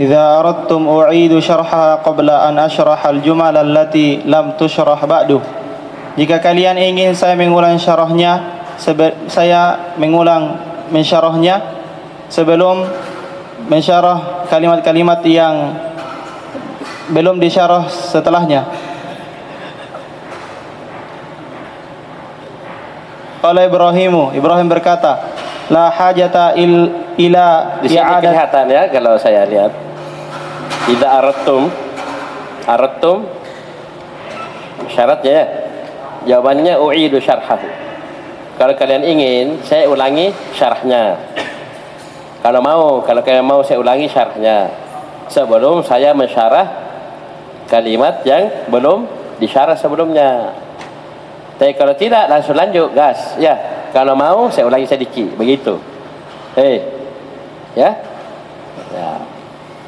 إذا أردتم أعيد شرحها قبل أن أشرح الجمل التي لم تشرح بعد. Jika kalian ingin saya mengulang syarahnya, saya mensyarahnya sebelum mensyarah kalimat-kalimat yang belum disyarah setelahnya. Qala Ibrahim berkata, la hajata ila di sini kelihatan ya kalau saya lihat. Idza aradtum syaratnya ya. Jawabannya u'idu syarhahu. Kalau kalian ingin, saya ulangi syarahnya. Kalau kalian mau saya ulangi syarahnya sebelum saya mensyarah kalimat yang belum disyarah sebelumnya. Tapi kalau tidak langsung lanjut gas ya. Kalau mau saya ulangi sedikit begitu. Ya.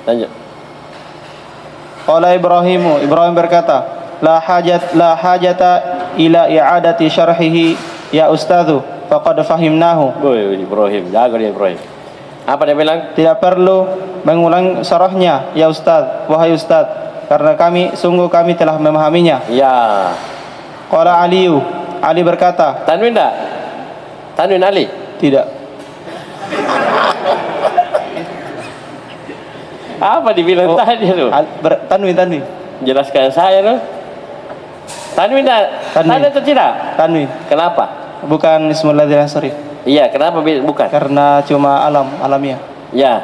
Lanjut. Qala Ibrahim berkata, la hajata ila i'adati syarhihi ya ustadzu faqad fahimnahu. Ibrahim, jaga dia Ibrahim. Apa dia bilang? Tidak perlu mengulang syarahnya ya ustaz, wahai ustaz, karena sungguh kami telah memahaminya. Ya. Qala Ali berkata, Tanwin tak? Tanwin Ali? Tidak. Apa dibilang tadi tu? Tanwin. Jelaskan saya tu. Tanwin tak? Tanwin atau tidak? Tanwin. Kenapa? Bukan ismul ladzil ansari. Iya, kenapa bukan? Karena cuma alamiah. Ya,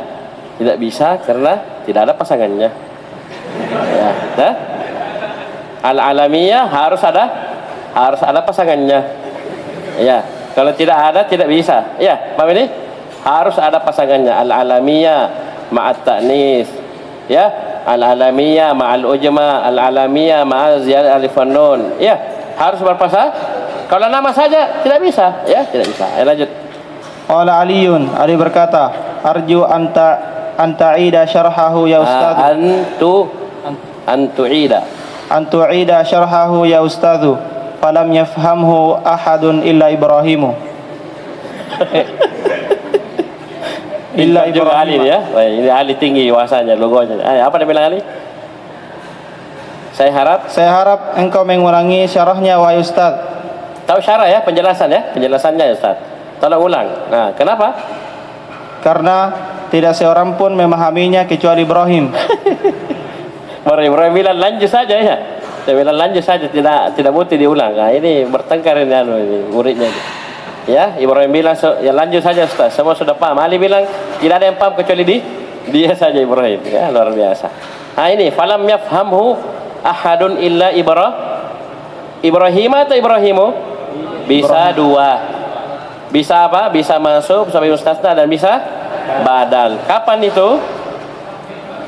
tidak bisa karena tidak ada pasangannya. Ya, dah? Al-alamiyah harus ada pasangannya. Ya, kalau tidak ada tidak bisa. Ya, paham ini? Harus ada pasangannya. Al-alamiyah ma'at ta'nis. Ya, al-alamiyah ma'al ujma, al-alamiyah ma'al ziyadah alif wan nun. Ya, harus berpasang. Kalau nama saja tidak bisa, ya, tidak bisa. Ayo lanjut. Qala Ali berkata, arju anta syarhahu ya ustaz. Antu'ida syarhahu ya ustazu falam yafhamhu ahadun illa Ibrahimu. Illa Ibrahim Ali ya. Ini Ali tinggi wawasannya, logonya. Apa dia bilang Ali? Saya harap engkau mengulangi syarahnya wahai ustaz. Tahu syarah ya, penjelasannya ya ustaz. Tolong ulang. Nah, kenapa? Karena tidak seorang pun memahaminya kecuali Ibrahim. Ibrahim bilang lanjut saja ya. Dia bilang lanjut saja, tidak butuh diulang. Nah, ini bertengkar ini muridnya. Ya, Ibrahim bilang ya lanjut saja Ustaz. Semua sudah paham. Ali bilang tidak ada yang paham kecuali dia saja Ibrahim. Ya, luar biasa. Nah, ini falam yafhamhu ahadun illa Ibrahim atau Ibrahimu? Bisa dua. Bisa apa? Bisa masuk sampai mustasna dan bisa badal. Kapan itu?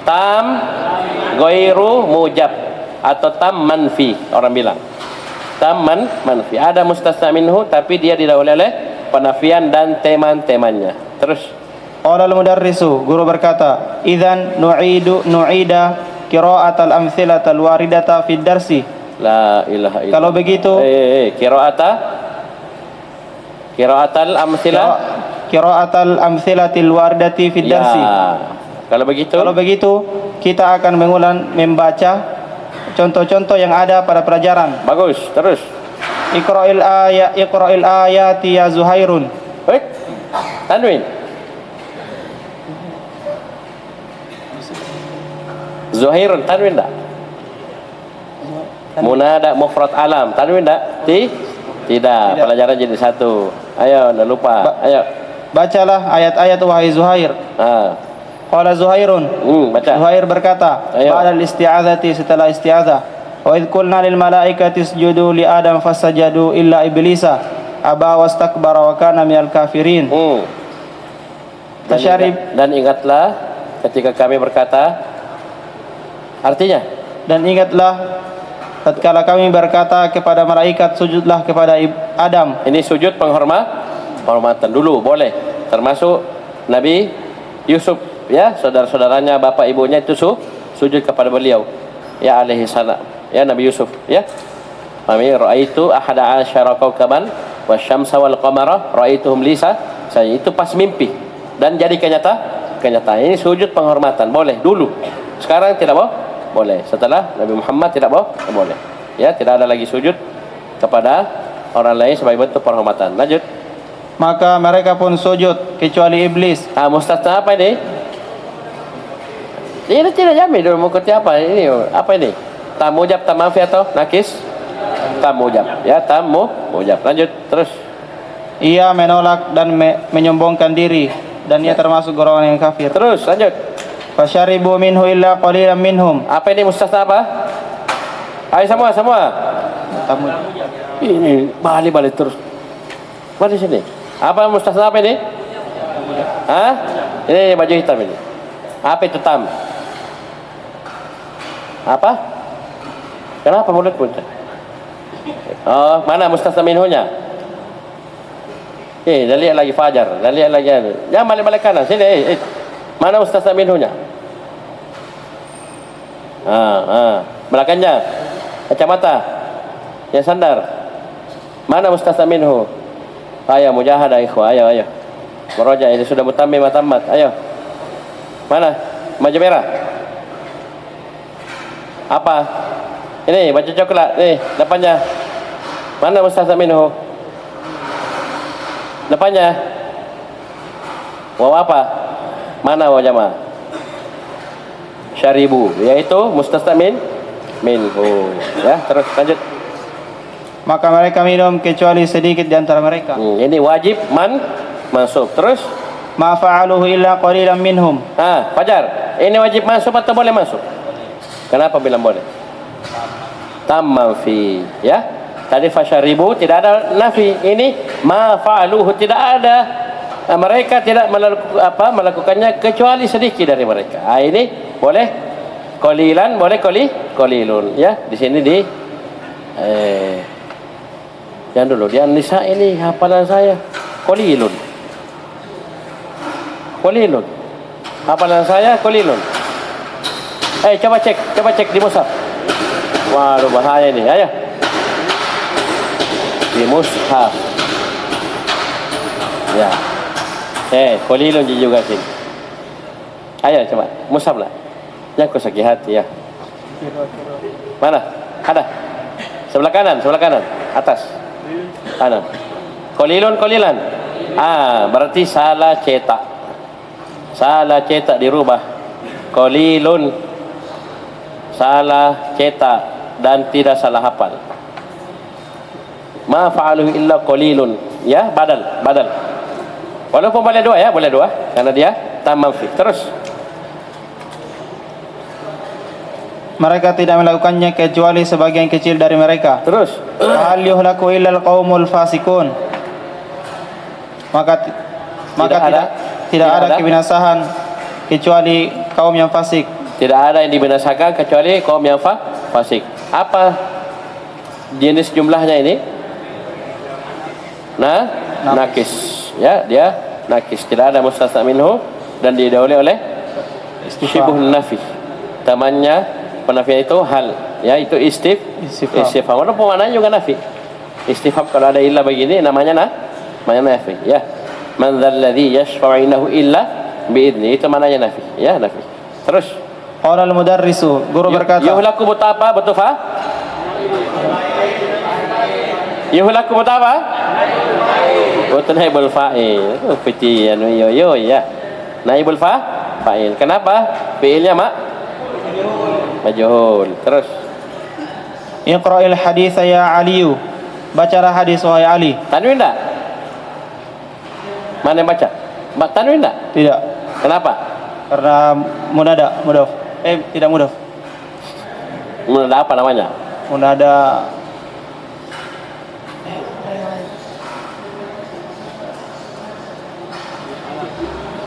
Tam ghairu mujab atau tam manfi, orang bilang tam manfi. Ada mustasna minhu tapi dia didahului oleh penafian dan teman-temannya. Terus qala al-mudarrisu, guru berkata, idzan nu'ida qira'atal amtsilatal waridata fid darsi. La ilaha illallah. Kalau begitu qira'atal amtsilatil waridati fid darsi. Kalau begitu kita akan membaca contoh-contoh yang ada pada pelajaran. Bagus, terus. Iqra'il ayati ya Zuhairun. Baik. Tanwin. Zuhairun tanwin tak? Munada mufrad alam tanwin tak? Tidak. Pelajaran jadi satu. Ayo, jangan lupa. Ayo. Bacalah ayat-ayat wahai Zuhair. Qala Zuhairun. Baca. Zuhair berkata, ba'da al-isti'adzati, setelah isti'adzah. Wa idh qulna lil malaikati isjudu li Adam fasajadu illa iblisa aba wastakbara wa kana minal kafirin. Dan ingatlah ketika kami berkata, artinya, dan ingatlah tatkala kami berkata kepada malaikat sujudlah kepada Adam. Ini sujud penghormatan dulu boleh, termasuk Nabi Yusuf, ya, saudara-saudaranya, bapak ibunya itu sujud kepada beliau, ya, alaihi salam, ya, Nabi Yusuf, ya. Mami raaitu ahada asyara kawkaban wasyamsa wal qamara raaituhum lisa. Saya itu pas mimpi dan jadi kenyataan. Ini sujud penghormatan boleh dulu. Sekarang tidak boleh. Setelah Nabi Muhammad tidak boleh. Ya, tidak ada lagi sujud kepada orang lain sebagai bentuk penghormatan. Lanjut. Maka mereka pun sujud kecuali iblis. Mustasna apa ini? Ini tidak jamin dulu mengikuti apa ini? Apa ini? Tamujab, tamafi atau nakis? Tamujab. Ya, tamujab. Lanjut terus. Ia menolak dan menyombongkan diri dan ia termasuk golongan yang kafir. Terus lanjut. Fasyaribu minhu illa qalilan minhum. Apa ini mustasna apa? Ayo semua. Ini balik terus. Mana sini? Apa mustasna apa ini? Ini baju hitam ini. Apa itu tam? Apa? Kenapa mulut puncak? Oh, mana mustasna minhunya? Dah lihat lagi Fajar. Dah lihat lagi. Jangan balik kanan. Sini. Mana mustasna minhunya? Belakangnya. Kacamata. Yang sandar. Mana mustasna minhu? Ayo mujahadah ikhwah. Ayo. Meroja ini sudah mutammim tamat. Ayo. Mana? Baju merah. Apa? Ini baju coklat. Nih, depannya. Mana mustasna minhu? Depannya. Waw apa? Mana waw jamaah? Syaribu, yaitu mustasna minhu. Ya, terus lanjut. Maka mereka minum kecuali sedikit di antara mereka. Ini wajib mansub. Terus ma fa'aluhu illa qalilan minhum. Fajar. Ini wajib mansub atau boleh mansub? Kenapa bilang boleh? Tamam fi, ya. Tadi fasyaribu tidak ada nafi. Ini ma fa'aluhu tidak ada. Mereka tidak melakukannya kecuali sedikit dari mereka. Ini boleh qalilan, boleh qalilun, ya. Di sini jangan dulu di An-Nisa ini hafalan saya qalilun. Hafalan saya qalilun. Coba cek di mushaf. Waduh, bahaya ini. Ayo. Di mushaf. Ya. Qalilun juga sini. Ayo coba mushaf lah. Jangan kau sakit hati ya. Mana? Ada. Sebelah kanan. Atas. Kanan. Qalilan. Berarti salah cetak dirubah. Qalilun. Salah cetak dan tidak salah hafal. Ma fa'aluhu illa qalilun. Ya, badal. Walaupun boleh dua karena dia tamam fi. Terus mereka tidak melakukannya kecuali sebagian kecil dari mereka. Terus hal yuhlaku illa al-qaumul fasikun. Maka tidak ada kebinasaan kecuali kaum yang fasik. Tidak ada yang dibinasakan kecuali kaum yang fasik. Apa jenis jumlahnya ini? Nakis. Ya, dia nakis. Tidak ada mustasna minhu dan didahului oleh syibhun nafi. Tamannya penafian itu hal, ya, itu istifham. Walaupun maknanya juga nafi. Istifham kalau ada illa begini namanya nafi, ya. Man dzalladzi yashfa'u innahu illa biidzni, itu maknanya nafi, ya, nafi. Terus qala al-mudarrisu, guru berkata, yuhlaku mutapa betufa. Yuhlaku mutapa? Betul naibul fa'il. Peti yo ya. Naibul fa'il. Kenapa? Fi'ilnya majhul. Terus iqra'il hadits ya Aliyu. bacalah hadis wahai Ali. Tanwin enggak? Mana yang baca? Tanwin enggak? Tidak. Kenapa? Karena munada, mudaf. Tidak mudaf. Menurut apa namanya? Munada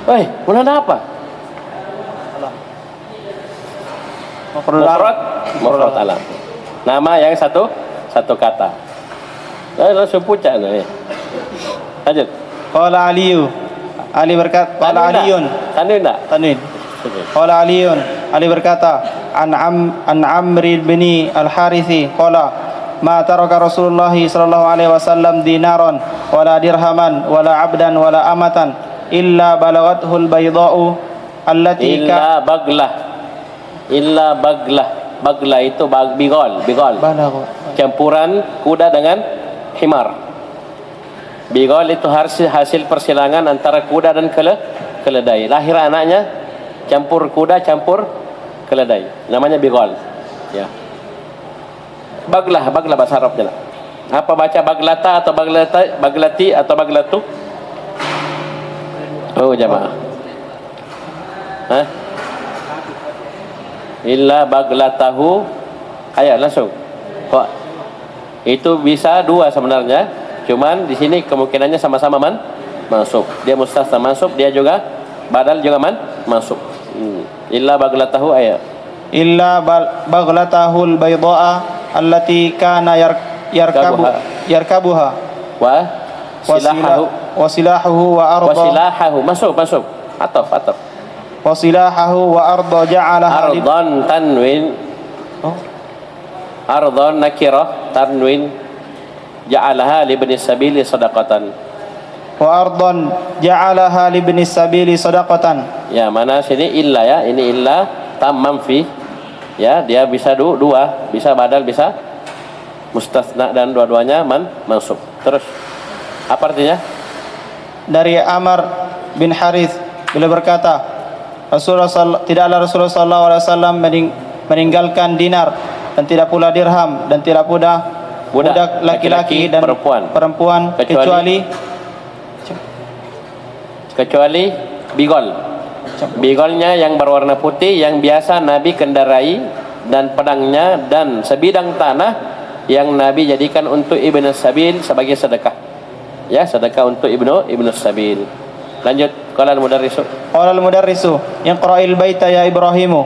Woi, munada apa? Mufrad alam. Nama yang satu kata. Langsung pucat nih. Lanjut. Qala Aliyu. Ali berkata, qala Aliyun. Tanwin enggak? Tanwin. Qala Aliyun. Ali berkata, an Amr bin Al-Harithi qala ma taraka Rasulullah sallallahu alaihi wasallam dinaran wala dirhaman wala abdan wala amatan illa balagathul bayda'u allati illa baglah itu bigol campuran kuda dengan himar. Bigol itu hasil persilangan antara kuda dan keledai. Lahir anaknya campur kuda campur keledai, namanya bigol. Ya, baglah bahasa Arabnya lah. Apa baca baglata atau baglati atau baglatu? Oh jamaah. Hah? Illa baglatahu. Ayo langsung. Kok itu bisa dua sebenarnya. Cuman di sini kemungkinannya sama-sama masuk. Dia mustasna masuk, dia juga badal juga masuk. Illa baglatahu ayo. Illa baglatahul bayda'a allati kana yarkabuha wa silahahu wa arda masuk ataf wa silahahu wa arda ja'alaha ardan tanwin ardan nakirah tanwin ja'alaha li ibni sabili sadaqatan wa ardan ja'alaha li ibni sabili sadaqatan. Ya, mana sini illa ya, ini illa tamam fi. Ya, dia bisa dua, bisa badal, bisa mustasna dan dua-duanya masuk. Terus apa artinya? Dari Amr bin Harith beliau berkata, tidaklah Rasulullah sallallahu alaihi wasallam meninggalkan dinar dan tidak pula dirham dan tidak pula budak laki-laki dan perempuan kecuali bigol. Bigolnya yang berwarna putih yang biasa Nabi kendarai dan pedangnya dan sebidang tanah yang Nabi jadikan untuk Ibnu Sabil sebagai sedekah. Ya, sedekah untuk Ibnu Sabil. Lanjut. Qala al-mudarrisu. Qala al-mudarrisu, iqra'il baita ya Ibrahimu.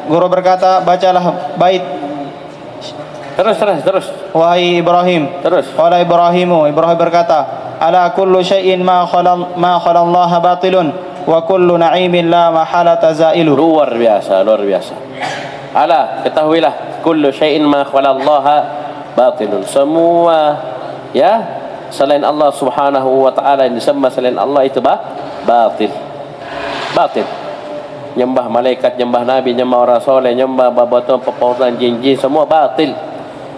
Guru berkata, bacalah bait. Terus. Wahai Ibrahim. Terus. Qala Ibrahimu. Ibrahim berkata, ala kullu syai'in ma khala Allah batilun wa kullu na'imin la mahalata zailu. Luar biasa. Ala, ketahuilah, kullu syai'in ma khala Allah batilun. Semua ya selain Allah Subhanahu wa taala yang disembah selain Allah itu batil. Nyembah malaikat, nyembah nabi, nyembah orang soleh, nyembah babatuan pepohonan jin-jin, semua batil.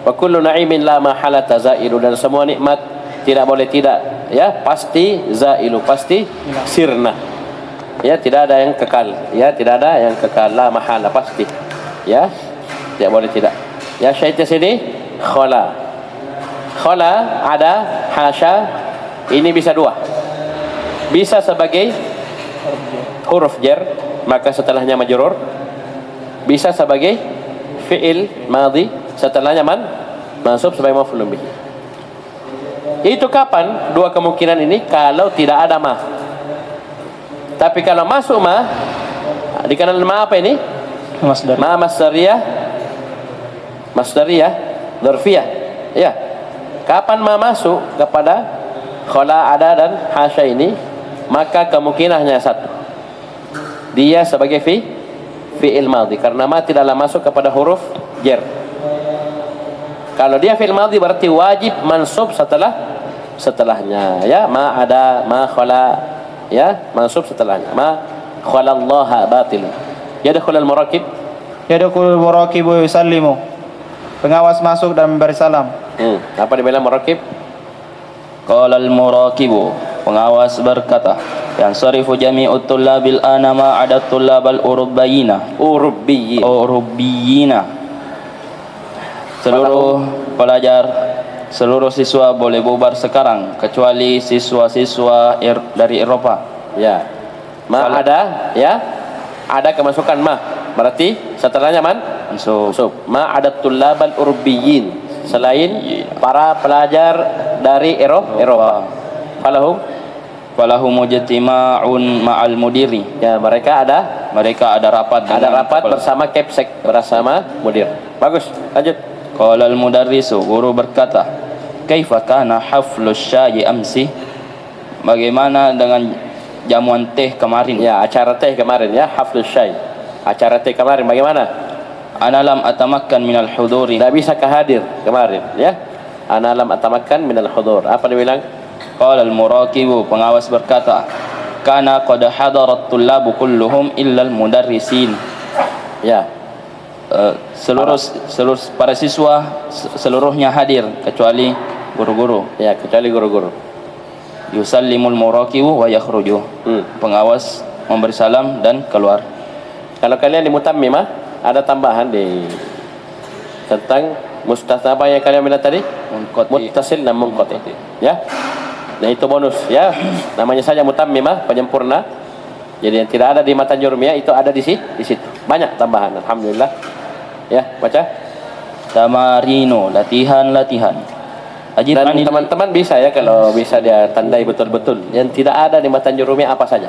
Wa kullu na'imin la mahalata zailu, dan semua nikmat tidak boleh tidak, ya pasti zailu, pasti sirna. Ya, tidak ada yang kekal. Ya, tidak ada yang kekal, la mahala, pasti. Ya, tidak boleh tidak. Ya, syaitnya sini khala ada, hasya, ini bisa dua. Bisa sebagai huruf jar, maka setelahnya majrur. Bisa sebagai fi'il madhi, setelahnya mansub sebagai maf'ul bih. Itu kapan dua kemungkinan ini? Kalau tidak ada ma. Tapi kalau masuk ma, dikenal ma apa ini? Ma masdariyah, dzarfiyah. Ya. Kapan ma masuk kepada khala, ada dan hasya ini, maka kemungkinannya satu. Dia sebagai fi'il madhi, karena ma tidaklah masuk kepada huruf jar. Kalau dia fi'il madhi berarti wajib mansub setelahnya. Ya, ma ada, ma khala, ya mansub setelahnya. Ma khala Allah batil. Yadkhulul murakib wa yusallimu. Pengawas masuk dan memberi salam. Apa dibilang murakib? Qala al-murakibu, pengawas berkata, yang sarifu jami'ut tullabil ana ma adat tullabal urubbiyina. Seluruh pelajar seluruh siswa boleh bubar sekarang kecuali siswa-siswa dari Eropa. Ya. Ma ada, ya. Ada kemasukan ma. Berarti setelahnya man? Mansub. Ma ada tullabal urbiyin. Selain para pelajar dari Eropa. Falahum mujtima'un ma'al mudiri. Ya, mereka ada rapat bersama Kepsek, bersama mudir. Bagus, lanjut. Qala al-mudarrisu, guru berkata, "Kaifa kana haflus syai amsi?" Bagaimana dengan jamuan teh kemarin? Ya, acara teh kemarin ya, haflus syai. Acara teh kemarin bagaimana? Ana lam atamakkan minal huduri. Tidak bisa kehadir kemarin ya. Ana lam atamakkan minal hudur. Apa dia bilang? Qala al-muraqibu, pengawas berkata, "Kana qad hadarat tullabu kulluhum illa al-mudarrisin." Ya. Seluruh para siswa seluruhnya hadir kecuali guru-guru. Ya, kecuali guru-guru. Yusallimul muraqibu wa yakhruju. Pengawas memberi salam dan keluar. Kalau kalian di mutammimah ada tambahan di tentang mustasna apa yang kalian bilang tadi? Muttasil dan munqati. Ya. Nah, itu bonus ya. Namanya saja mutammimah, penyempurna. Jadi yang tidak ada di matan jurumiyah itu ada di situ. Banyak tambahan, alhamdulillah. Ya, baca. Tamarino, latihan. Dan teman-teman bisa ya, kalau bisa dia tandai betul-betul. Yang tidak ada di matan jurumiyah apa saja.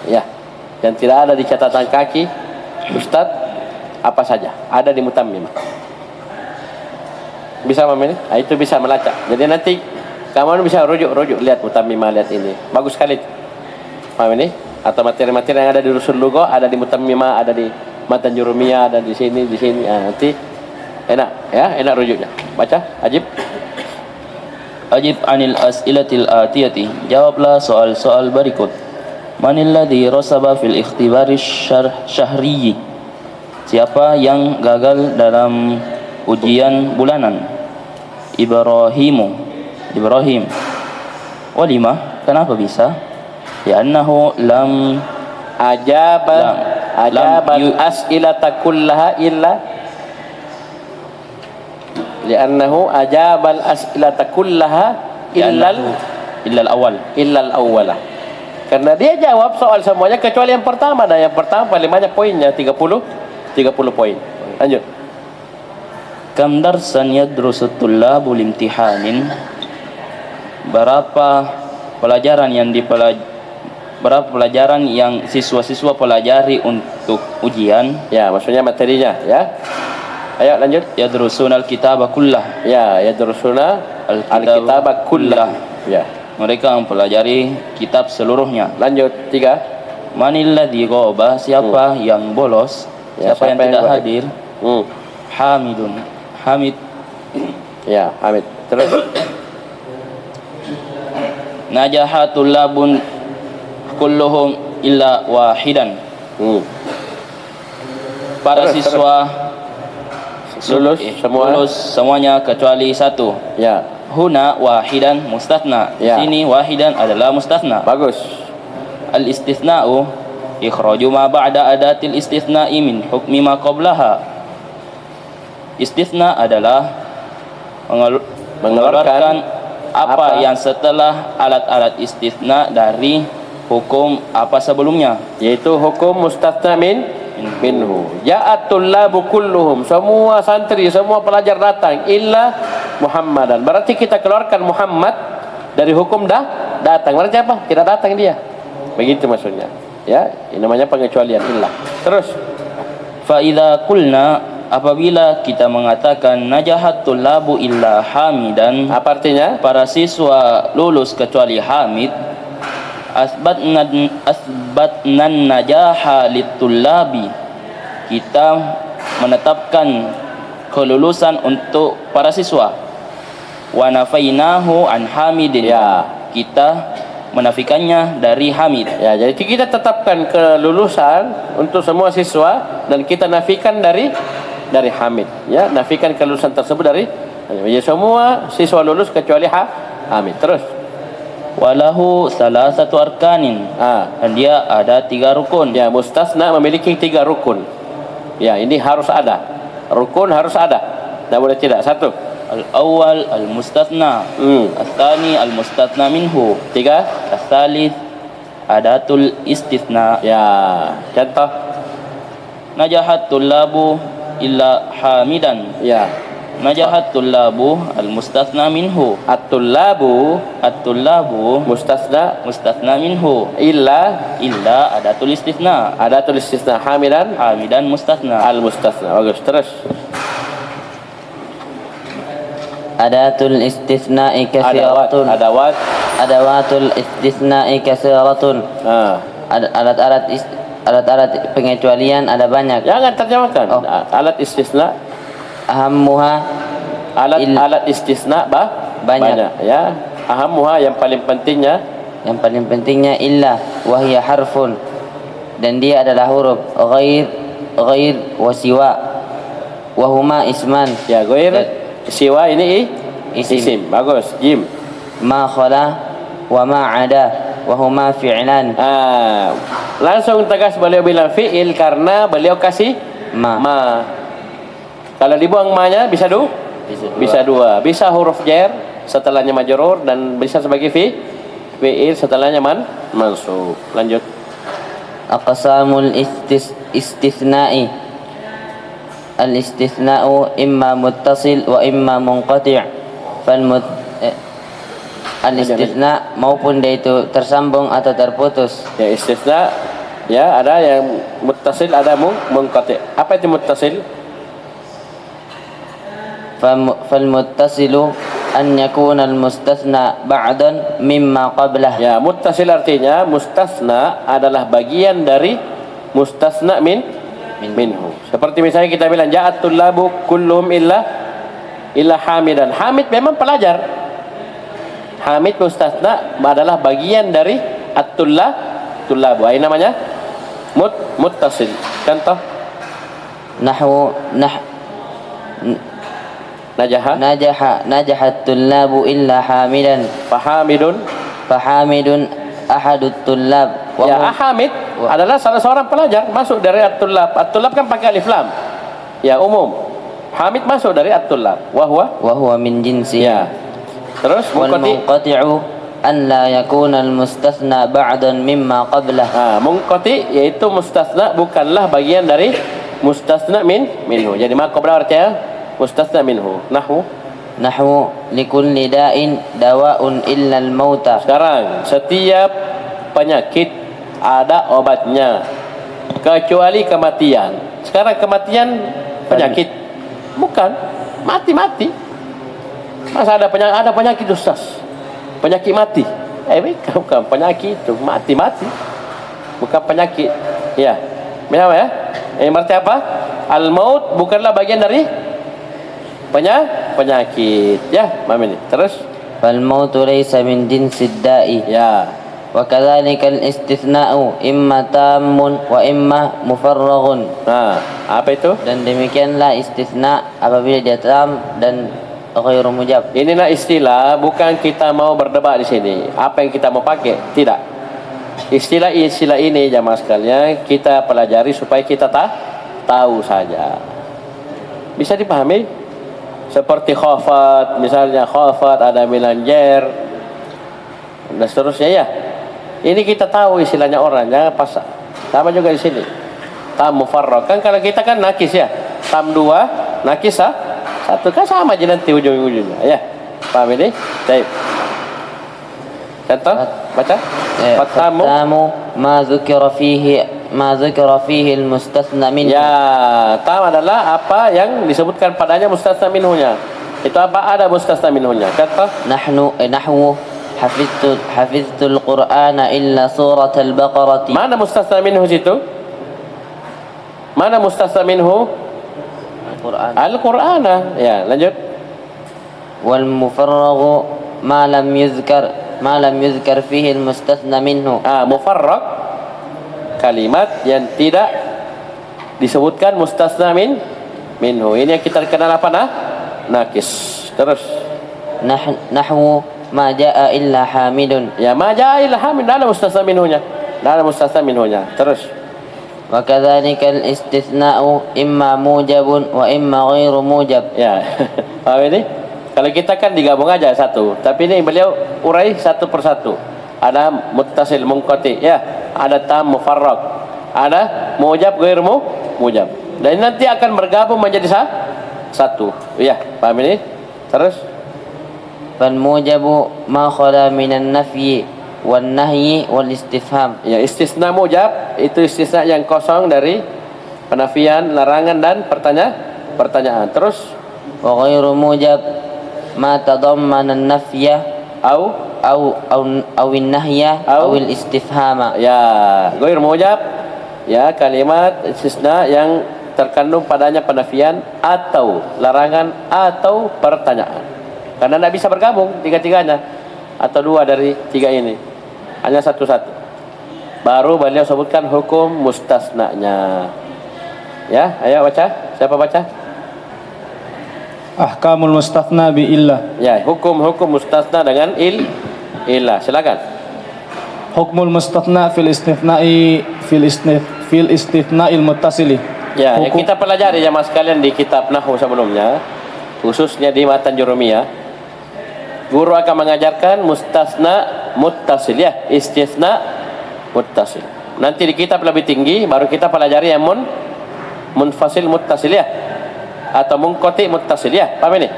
Ya. Yang tidak ada di catatan kaki Ustaz apa saja ada di mutammimah. Bisa memilih? Nah, itu bisa melacak. Jadi nanti kamu bisa rujuk lihat mutammimah, lihat ini. Bagus sekali. Paham ini? Atau materi-materi yang ada di Rusul Lugha ada di mutammimah, ada di matan jurumiyah, ada di sini. Nah, nanti enak ya, enak rujuknya. Baca, Ajib. Ajib anil as'ilatil atiyati. Jawablah soal-soal berikut. Manil ladzi rasaba fil ikhtibari syahri? Siapa yang gagal dalam ujian bulanan? Ibrahim. Walima, kenapa bisa? Li'annahu lam ajabal as'ilata kullaha illa li'annahu ajabal as'ilata kullaha illa al-awwala. Karena dia jawab soal semuanya kecuali yang pertama, dan yang pertama paling banyak poinnya 30 poin. Lanjut. Kam darsan yadrusu tullabu limtihanin? Berapa pelajaran yang siswa-siswa pelajari untuk ujian? Ya, maksudnya materinya ya. Ayo lanjut. Yadrusuna al-kitaba kullah. Ya, yadrusuna al-kitaba kullah. Ya. Mereka mempelajari kitab seluruhnya. Lanjut, 3. Manil ladzi ghaba? Siapa yang bolos? Ya, siapa yang tidak hadir? Hamid. Ya, Hamid. Terus. Najahatul labun kulluhum illa wahidan. Para siswa lulus semuanya kecuali satu. Ya. Huna wahidan mustathna. Ya. Sini wahidan adalah mustathna. Bagus. Al istithna'u ikhraju ma ba'da adatil istithna'i min hukmi ma qablaha. Istithna adalah mengeluarkan apa yang setelah alat-alat istithna dari hukum apa sebelumnya, yaitu hukum mustathna minhu. Ja'at tullabu kulluhum, semua santri, semua pelajar datang illa Muhammadan. Berarti kita keluarkan Muhammad dari hukum datang. Berarti apa? Tidak datang dia. Begitu maksudnya. Ya, ini namanya pengecualian illa. Terus fa idza qulna, apabila kita mengatakan najahat tullabu illa hamidan, apa artinya? Para siswa lulus kecuali Hamid. Asbatnan najaha litullabi, kita menetapkan kelulusan untuk para siswa. Wa nafainahu an Hamidin, ya, kita menafikannya dari Hamid. Ya, jadi kita tetapkan kelulusan untuk semua siswa dan kita nafikan dari Hamid. Ya, nafikan kelulusan tersebut dari ya, semua siswa lulus kecuali Hamid. Terus walahu salasatu arkanin. Dan dia ada 3 rukun. Ya, mustasna memiliki 3 rukun. Ya, ini harus ada. Rukun harus ada. Tidak boleh tidak. Satu. Al-awwal al-mustathna. Al-thani al-mustathna minhu. Tiga. Al-thalith adatul istithna. Ya. Contoh. Najahat tullabu illa hamidan. Ya. Najahat tullabu al-mustathna minhu. At-tullabu mustathna minhu illa adatul istithna. adatul istisna hamidan Hamidan mustathna. al-mustasna. Bagus. Terus. Adatul istitsna'i katsiratun. Adawatul istitsna'i katsiratun. Alat-alat pengecualian ada banyak. Jangan terjemahkan. Oh. Alat istisna. Ahammuha Alat istisna banyak. Ya. Ahammuha yang paling pentingnya. yang paling pentingnya illa wahya harfun, dan dia adalah huruf ghair wa siwa wa huma isman. Ya, ghair siwa ini isim. Bagus. Jim. Ma khala wa ma ada wa huma fi'lan. Langsung tegas beliau bilang fi'il karena beliau kasih ma. Kalau dibuang ma-nya bisa bisa dua. Bisa huruf jar setelahnya majrur dan bisa sebagai fi'il setelahnya mansub. Lanjut. Aqsamul istithna'i. Al-istithna'u imma muttasil wa imma munqati'. Al-istithna maupun dia itu tersambung atau terputus. Ya, istithna ya ada yang muttasil, ada munqati'. Apa itu muttasil? Fal muttasilu an yakuna al-mustathna ba'dan mimma qablah. Ya, muttasil artinya mustasna adalah bagian dari mustasna minhu. Seperti misalnya kita bilang ja'at tullabu kulluhum illa hamidan. Hamid memang pelajar. Hamid mustasna adalah bagian dari at-tullabu. Ini namanya muttasil. Contoh najahat tullabu illa hamidan. Fahamidun ahadut tullab. Ya, Hamid adalah salah seorang pelajar masuk dari at-tullab. At-tullab kan pakai alif lam. Ya, umum. Hamid masuk dari at-tullab. Wa huwa min jinsi. Ya. Terus munqati'u an la yakuna al-mustathna ba'dan mimma qablah. Munqati yaitu mustasna bukanlah bagian dari mustasna minhu. Jadi ma qabla artinya mustasna minhu. Nahwu likulli da'in dawa'un illa al-mauta. Sekarang setiap penyakit ada obatnya kecuali kematian. Sekarang kematian penyakit? Bukan. Mati. Masa ada penyakit Ustaz? Penyakit mati? Bukan penyakit itu, mati. Bukan penyakit. Ya. Kenapa ya? Berarti apa? Al-maut bukanlah bagian dari penyakit. Ya, paham ini. Terus fal mautu laysa min jinsid da'i. Ya. Wa kadzalika al-istithna'u imma tammun wa imma mufarraghun. Apa itu? Dan demikianlah istitsna apabila dia tam dan ghairu mujab. Inilah istilah, bukan kita mau berdebat di sini. Apa yang kita mau pakai? Tidak. Istilah ini jamaah sekalian kita pelajari supaya kita tahu saja. Bisa dipahami? Seperti khafat, misalnya khafat ada milanjer dan seterusnya ya. Ini kita tahu istilahnya orang, jangan pas. Sama juga di sini. Tam mufarraq kan kalau kita kan nakis ya. Tam 2, nakis satu kan sama aja nanti ujung-ujungnya ya. Paham ini? Baik. Contoh baca. Fatamu ma dzukira fihi al-mustathna minhu. Ya, tam adalah apa yang disebutkan padanya mustathna minhunya. Itu apa? Ada mustathna minhunya. Contoh nahwu hafiztu al-Qur'ana illa surat al-Baqarah. Mana mustathna minhu situ? Mana mustathna minhu? Al-Qur'ana. Ya, lanjut. Wal mufarraghu ma lam yuzkar fihi al-mustathna minhu. Mufarrag kalimat yang tidak disebutkan mustathna minhu. Ini yang kita kenal apa nakis. Terus nahwu ma jaa illa hamidun. Ya, ma jaa illa hamid, ada mustathna minhunya. Terus وكذلك الاستثناء إما موجب وإما غير موجب. Ya, paham ini? Kalau kita kan digabung aja satu, tapi ini beliau urai satu persatu. Ada muttasil munqati, ya, ada tam mufarraq, ada mujab ghair mujab. Dan nanti akan bergabung menjadi satu. Ya, paham ini? Terus فالموجب ما خلا من النفي والنهي والاستفهام. ya, istisna mujab itu istisna yang kosong dari penafian, larangan dan pertanyaan. Terus وغير موجب ما تضمن النفي أو النهي أو الاستفهام. ya, ghair mujab ya, kalimat istisna yang terkandung padanya penafian atau larangan atau pertanyaan. Karena tidak bisa bergabung tiga-tiganya atau dua dari tiga ini, hanya satu-satu. Baru beliau sebutkan hukum mustasnanya. Ya, ayo baca. Siapa baca? Ahkamul mustathna bi illah. Ya, hukum-hukum mustasna dengan illah. Silakan. Hukmul mustathna fil istithna'il muttasili. Ya, yang kita pelajari ya mas sekalian di kitab Nahwu sebelumnya, khususnya di matan Jurumiyah, guru akan mengajarkan mustasna muttasil, ya, istisna muttasil. Nanti di kitab lebih tinggi baru kita pelajari yang munfasil muttasil, ya, atau munqati muttasil, ya. Paham ini?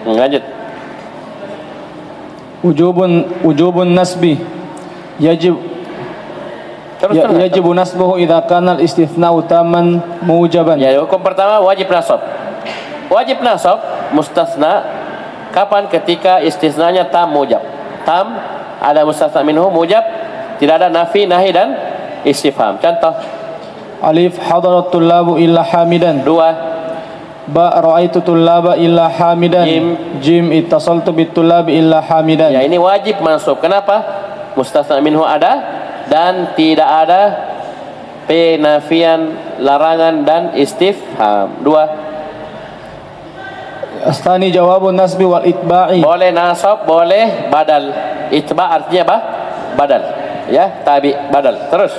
Lanjut. Wujubun nasbi yajib yajibu nasbuhu idza kana al-istithna'u tamman mujaban. Ya, hukum pertama wajib nasab. Wajib nasab mustasna kapan? Ketika istisnanya tam mujab. Tam ada mustasna minhu, mujab tidak ada nafi, nahi dan istifham. Contoh. Alif hadarat tullabu illa hamidan. 2. Ba ra'aitu tullaba illa hamidan. Jim ittasaltu bit tullabi illa hamidan. Ya, ini wajib mansub. Kenapa? Mustasna minhu ada dan tidak ada penafian, larangan dan istifham. 2. Astani jawabun nasbi wal itba'i. Boleh nasab, boleh badal. Itba artinya apa? Badal. Ya, tabi, badal. Terus.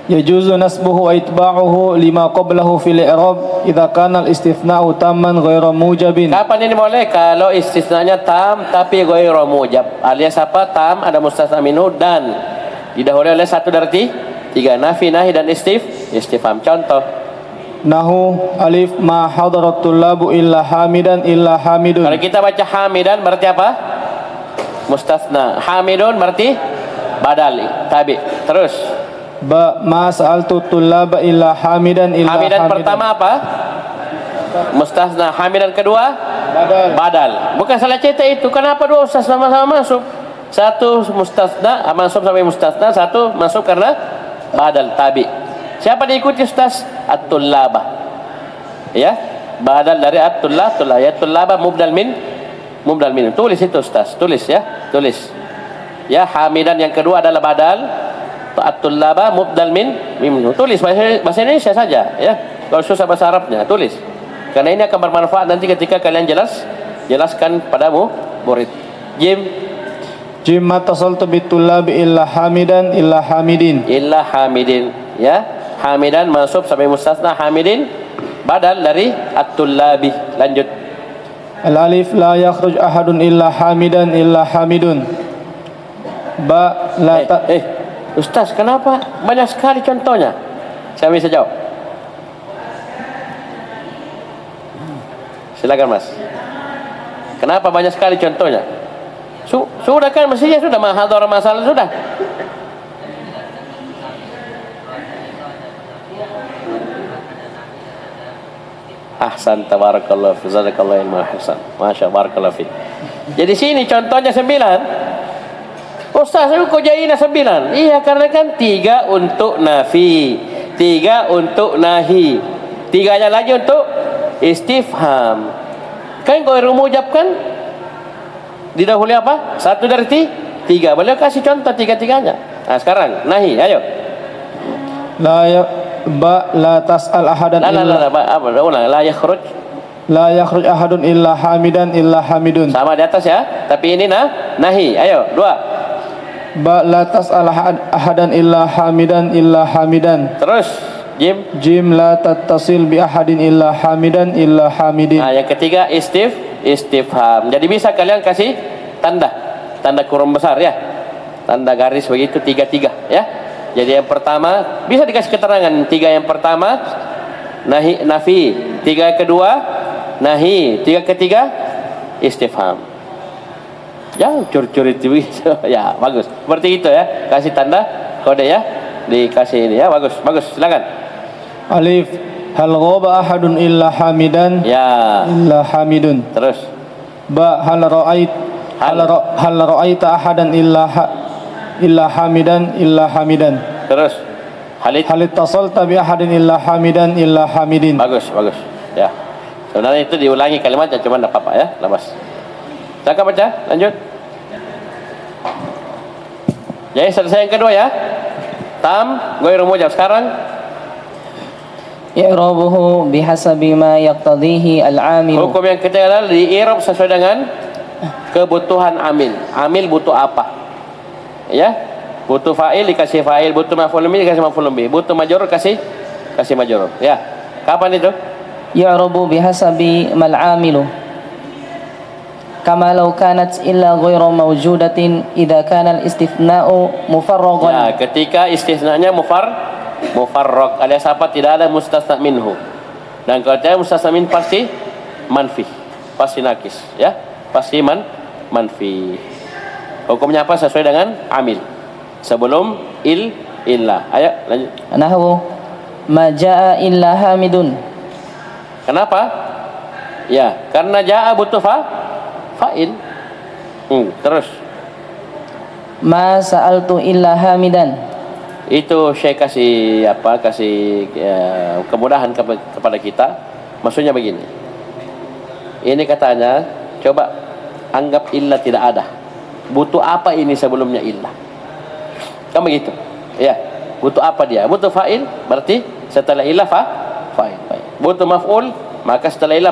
Yajuzu nasbuhu wa itba'uhu lima qablahu fil i'rab idza kana al-istithna'u tamman ghairu mujabin. Kapan ini boleh? Kalau istisnanya tam tapi ghairu mujab. Alias apa? Tam ada mustasna minhu dan didahului oleh satu dari tiga, nafi, nahi dan istifham. Contoh. Nahu alif ma hadarat tullabu illa hamidan illa hamidun. Kalau kita baca hamidan berarti apa? Mustasna. Hamidun berarti badal, tabi. Terus. Ba ma sa'altu tullaba illa hamidan illa hamidan pertama apa? Mustasna. Hamidan kedua badal. Bukan salah cetak itu. Kenapa dua ustaz sama-sama masuk? Satu mustasna, masuk sampai mustasna, satu masuk karena badal, tabi. Siapa diikuti ustaz? At-tullaba. Ya, badal dari at-tullah, tullah. Ya, tullaba mubdal min. Tulis itu ustaz, tulis ya, tulis. Ya, hamidan yang kedua adalah badal. At-tullaba mubdal min. Tulis bahasa Indonesia saja, ya. Kalau susah bahasa Arabnya, tulis. Karena ini akan bermanfaat nanti ketika kalian jelaskan padamu murid. Jim matasaltu bitullabi illa hamidan illa hamidin. Illa hamidin, ya. Hamidan masuk sampai mustasna, hamidin badal dari at-tullabi. Lanjut. Al-alif la yakhruj ahadun illa hamidan illa hamidun. Ba la Ustaz, kenapa banyak sekali contohnya? Saya bisa jawab. Silakan Mas. Kenapa banyak sekali contohnya? Sudah kan, mestinya sudah mahadhar masalah sudah. Ahsan, tabarakallah, jazakallahu ilman hasan. Masya barakallahu fi. Jadi sini contohnya 9. Ustaz, kok jadinya 9? Iya, karena kan 3 untuk nafi, 3 untuk nahi, 3-nya lagi untuk istifham. Kan kau mujab kan didahului apa? 1 dari 3. Beliau kasih contoh 3-tiganya. Nah, sekarang nahi, ayo. La tas'al ahadan la yakhruj. La yakhruj ahadun illa hamidan illa hamidun. Sama di atas ya, tapi ini nahi. Ayo, 2. Ba la tas'al ahadan illa hamidan illa hamidan. Terus Jim. Jim la tattasil bi ahadin illa hamidan illa hamidin. Nah, yang ketiga istifham. Jadi bisa kalian kasih tanda kurung besar ya, tanda garis begitu, tiga ya. Jadi yang pertama bisa dikasih keterangan, tiga yang pertama nafi, tiga kedua nahi, tiga ketiga istifham. Jangan curi-curi itu ya, bagus. Seperti itu ya, kasih tanda kode ya, dikasih ini ya, bagus, silakan. Alif, hal ghaba ahadun illa hamidan Ya. illa hamidun. Terus. Ba, hal ra'aita ahadan illa hamidan illa hamidan. Terus. Hal ittasalta bi ahadin illa hamidan illa hamidin. Bagus. Ya. Sebenarnya itu diulangi kalimatnya, cuma enggak apa-apa ya, lepas. Silakan baca, lanjut. Jadi selesai yang kedua ya. Tam, ghairu mujab. Sekarang i'rabuhu bihasabi ma yaqtadhihi al-'amil. hukum yang ketiga adalah di-i'rab sesuai dengan kebutuhan amil. Amil butuh apa? Ya. Butuh fa'il dikasih fa'il, butuh maf'ul bih dikasih maf'ul bih, butuh majrur kasih majrur. Ya. Kapan itu? Ya'rabu bihasabi mal 'amilu. Kama law kanat illa ghairu mawjudatin idza kana al-istithna'u mufarragan. Ya, ketika istisnanya mufarrag alias apa, tidak ada mustasna minhu. Dan kalau tidak mustasna min pasti manfi, pasti nakis ya, pasti manfi. Hukumnya apa? Sesuai dengan amil sebelum illa. Ayo lanjut. Nahwu ma jaa illa hamidun. Kenapa? Ya, karena jaa butuh fa'il. Terus Ma sa'altu illa hamidan. itu saya kasih kemudahan kepada kita. Maksudnya begini, ini katanya, coba anggap illa tidak ada, butuh apa ini sebelumnya illa, kan begitu ya. Butuh apa dia? Butuh fa'il, berarti setelah illa fa'il. Butuh maf'ul, maka setelah illa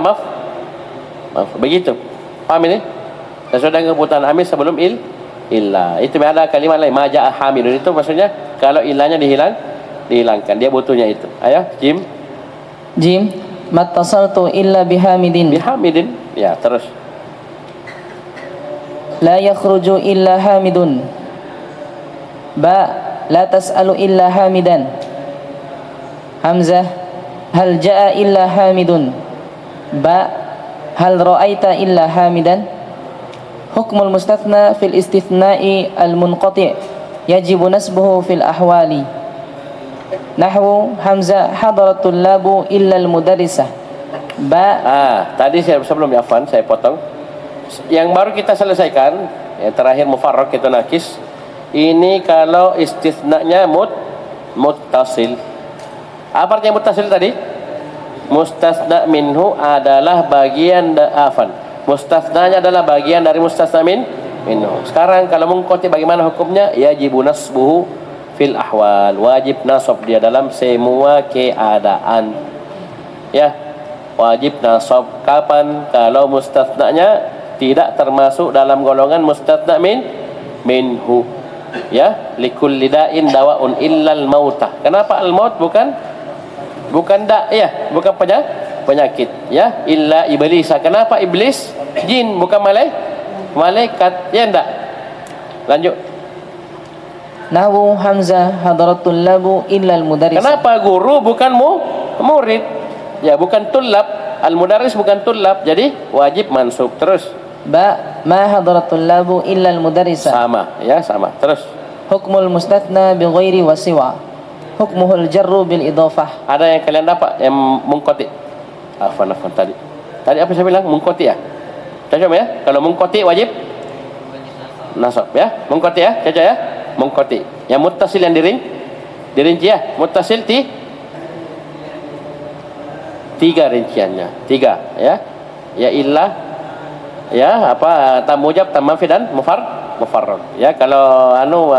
begitu. Paham ini? Sesuai dengan kebutuhan amil sebelum illa. Itu ada kalimat lain, maja'a hamilun, itu maksudnya kalau illanya dihilangkan, dia butuhnya itu. Ayo, Jim, mattasaltu illa bihamidin. Ya, terus. La yakhruju illa hamidun. Ba, la tas'alu illa hamidan. Hamzah, hal ja'a illa hamidun. Ba, hal ra'aita illa hamidan. Hukmul mustathna fil istithna'i al-munqati' yajibu nasbuhu fil ahwali. Nahwu Hamzah hadaratul labu illa al-mudarrisah. Ba. Tadi sebelum afwan saya potong. Yang baru kita selesaikan, yang terakhir mufarraq itu nakis. Ini kalau istithna'nya muttasil. Apa artinya muttasil tadi? Mustasna minhu adalah bagian mustasnanya adalah bagian dari mustasna minhu. Sekarang kalau munqati bagaimana hukumnya? Yajibu nasbuhu fil ahwal. Wajib nasab dia dalam semua keadaan. Ya, wajib nasab kapan? Kalau mustasnanya tidak termasuk dalam golongan mustasna minhu. Ya, likulli da'in dawa'un illal mautah. Kenapa al-maut bukan bukan penyakit ya, illa iblis. Kenapa iblis? Jin, bukan malaikat ya, enggak. Lanjut. Nahwu Hamzah hadaratul labu illa al-mudarris. Kenapa guru bukan murid? Ya, bukan tulab. Al-mudarris bukan tulab, jadi wajib mansub. Terus. Ba, ma hadaratul labu illa al-mudarrisa. Sama ya, sama. Terus. Hukmul mustathna bi ghairi wa siwa. Hukmuhul jarru bil idhafah. Ada yang kalian dapat yang munqati? Afwan tadi. Tadi apa saya bilang? Munqati ya? Cocok ya? Kalau munqati wajib nasab ya. Munqati ya? Cocok ya? Munqati. Yang muttasil yang dirinci ya. Muttasil tiga rinciannya. 3 ya. Ya illa ya apa tam mujab, tam manfi dan mufarrad. Ya, kalau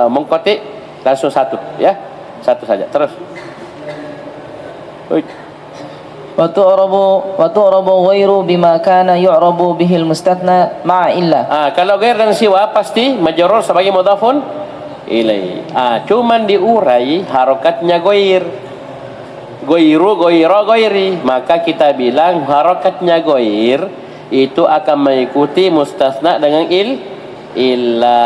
munqati langsung satu ya. Satu saja. Terus. Wa tu'rabu ghairu bima kana yu'rabu bihil mustathna ma'a illa. Kalau ghair dan siwa pasti majrur sebagai mudhafun ilaih. Cuman diurai harokatnya ghair. goiru, goiro, goiri. Maka kita bilang harakatnya goir itu akan mengikuti mustasna dengan illa.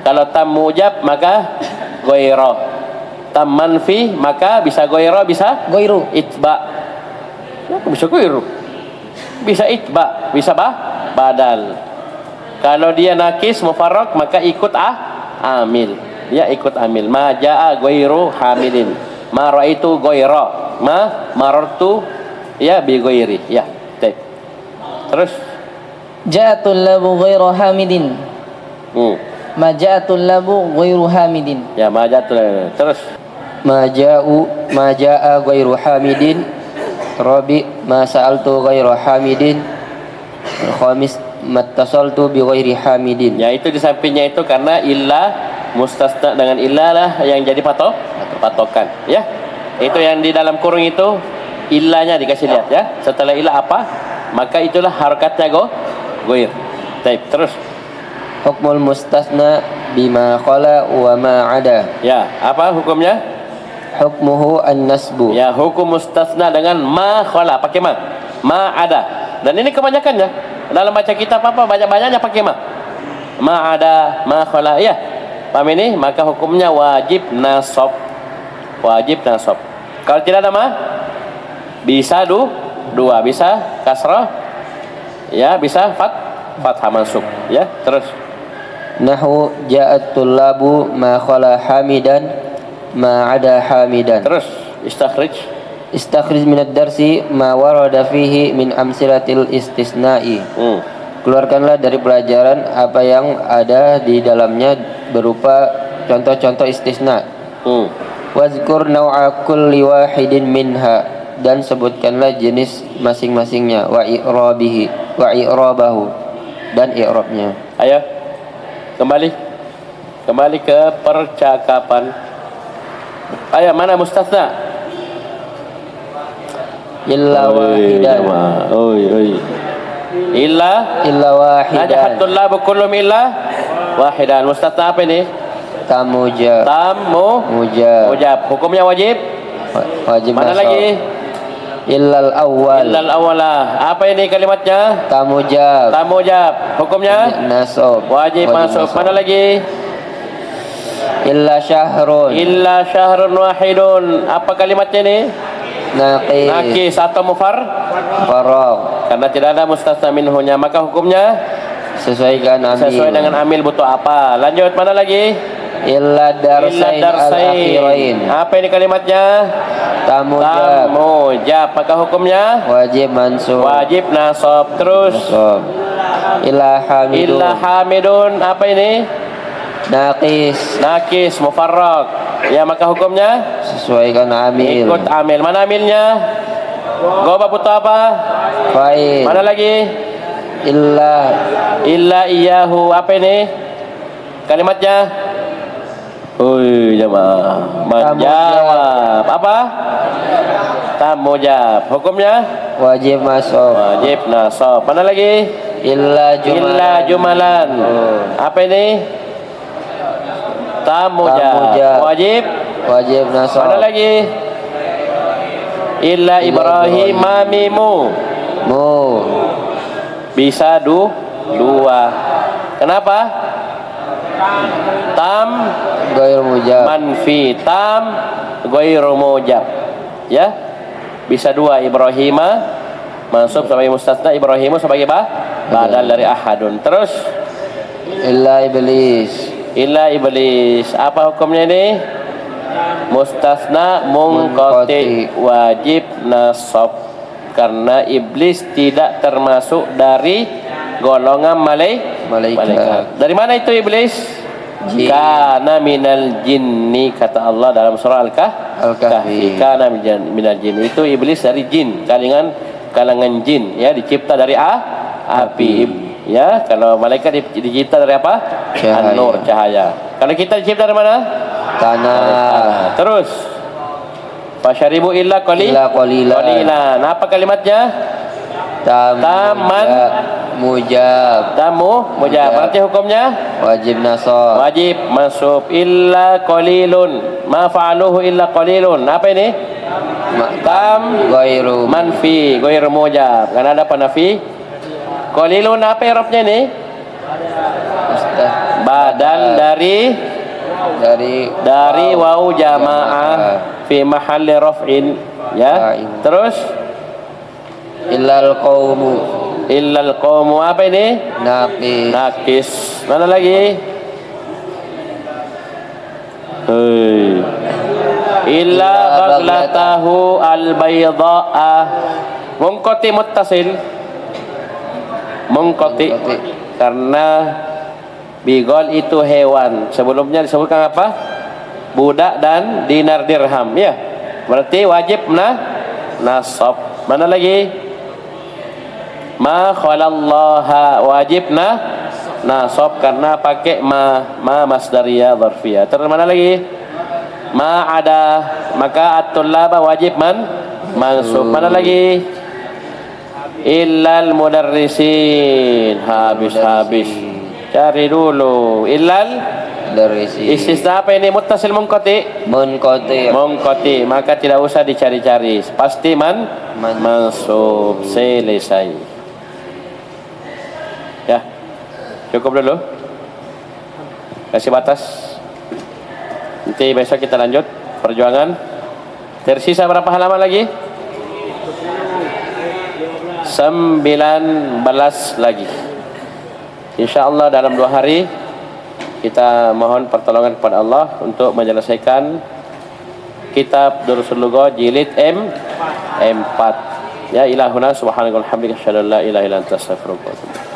Kalau tam mujab maka goiro. Tam manfi maka bisa goiro, bisa Goiru. itba. Ya, bisa goiru. Bisa itba, bisa badal. Kalau dia nakis mufarraq maka ikut amil. Ya, ikut amil. Ma jaa goiru hamilin. Ma raaitu goiro. Ma marartu ya bi goiri. Ya, baik. Terus Ja'atul labu ghairu hamidin. Ma ja'atul labu ghairu hamidin. Ya, ma ja'atul. Terus ma jaa ghairu hamidin. Rabi ma sa'altu ghairu hamidin. Khamis mattasaltu bi ghairi hamidin. ya, itu di sampingnya itu karena illa mustasna dengan illa lah yang jadi patokan, ya. Itu yang di dalam kurung itu illanya dikasih lihat, ya. Setelah illa apa? Maka itulah harakatnya goir. Baik, terus Hukmul mustasna bima khala wa ma ada. ya, apa hukumnya? Hukmuhu an-nasbu. Ya, hukum mustasna dengan ma khala, pakai ma ada. Dan ini kebanyakannya dalam baca kitab apa banyak-banyaknya pakai ma ada, ma khala, ya. Paham ini? Maka hukumnya wajib nasab. Wajib nasab. Kalau tidak ada ma, bisa dua, bisa kasrah, ya, bisa fathah mansub, ya. Terus Nahu ja'at tullabu ma khala hamidan ma ada hamidan. terus istakhrij. Istakhrij min ad-darsi ma warada fihi min amsilatil istisna'i. Keluarkanlah dari pelajaran apa yang ada di dalamnya berupa contoh-contoh istisna. Wazkur naw'a kulli wahidin minha, dan sebutkanlah jenis masing-masingnya, wa i'rabahu, dan i'rabnya. Ayo kembali ke percakapan. Ayo, mana mustasna? Illa wahidan. Illa wahidan. najahatul labu kullum illa wahidan. Mustasna apa ini? Tamujab. Mujab. Hukumnya wajib. Wajib Mana nasab. lagi? Illal awwal. Illal awalah. Apa ini kalimatnya? Tamujab. Hukumnya Nasab. wajib masuk. Mana lagi? Illa syahrun. Illa syahrun wahidun. Apa kalimatnya ini? Nakis atau Farag. karena tidak ada mustasna minhunya, maka hukumnya Sesuaikan amil. sesuai dengan amil butuh apa. Lanjut, mana lagi? Illa darsain al-akhirain. Apa ini kalimatnya? Tamujab. Maka hukumnya Wajib mansub. wajib nasab. Terus Nasab. Illa hamidun. Apa ini? Nakis mufarraq. Ya, maka hukumnya Sesuaikan amil. ikut amil. Mana amilnya? Goba butuh apa? Fa'il. Mana lagi? Illa iyahu. Apa ini kalimatnya? Jamaah menjawab. Apa? Tamujab. Hukumnya Wajib masuk. wajib nasab. Mana lagi? Illa jumalan. Apa ini? Tamujab. Wajib nasab. Mana lagi? Illa Ibrahim mamimu. Bisa dua. Kenapa? Tam Ghair mujab. manfi, tam ghairu mujab. Ya. Bisa dua. Ibrahima mansub sebagai mustasna, Ibrahimu sebagai badal dari ahadun. Terus Illa iblis. Apa hukumnya ini? Mustasna munqati, wajib nasab, karena iblis tidak termasuk dari golongan malaikat. Dari mana itu iblis? Kana minal jinni, kata Allah dalam surah Al-Kahfi. Kana minal jinni, itu iblis dari jin, kalangan jin, ya, dicipta dari api. Ya, kalau malaikat dicipta dari apa? An-nur, cahaya. Kalau kita dicipta dari mana? Tanah. Terus fasyaribu illa qalilan. Apa kalimatnya? Mujab. Mujab. Berarti hukumnya Wajib nasab. wajib masuk. Illa qalilun. Ma fa'aluhu illa qalilun. Apa ini? Tam ghairu manfi, ghairu mujab. Kan ada panafi. Qalilun apa i'rabnya ini? mustah Badal dari waw jamaah fi mahalli raf'in, ya. Terus illal qaumu apa ini? Nakis. Mana lagi? Hei. Illa baglatahu al-bayda'a. Munqati muttasil. Munqati karena bigol itu hewan. Sebelumnya disebutkan apa? Budak dan dinar dirham, ya. Berarti wajib nasab. Mana lagi? Ma khalallaha, wajib nasab karena pakai ma masdariyah dzarfiyah. Terus mana lagi? Ma ada, maka at-tullaba wajib mansub. Mana lagi? Illal mudarrisin. Habis. Cari dulu. Illal mudarrisin. Istisna apa ini? Muttasil munqati. Munqati. Maka tidak usah dicari-cari. Pasti mansub. Selesai. Ya. Cukup dulu. Kasih batas. Nanti besok kita lanjut perjuangan. Tersisa berapa halaman lagi? 19 lagi. InsyaAllah dalam 2 hari kita mohon pertolongan kepada Allah untuk menyelesaikan kitab Durusul Lughah jilid M4. Ya ilahuna subhanakallahumma wa bihamdika asyhadu an la ilaha illa anta astaghfiruka wa atubu ilaik.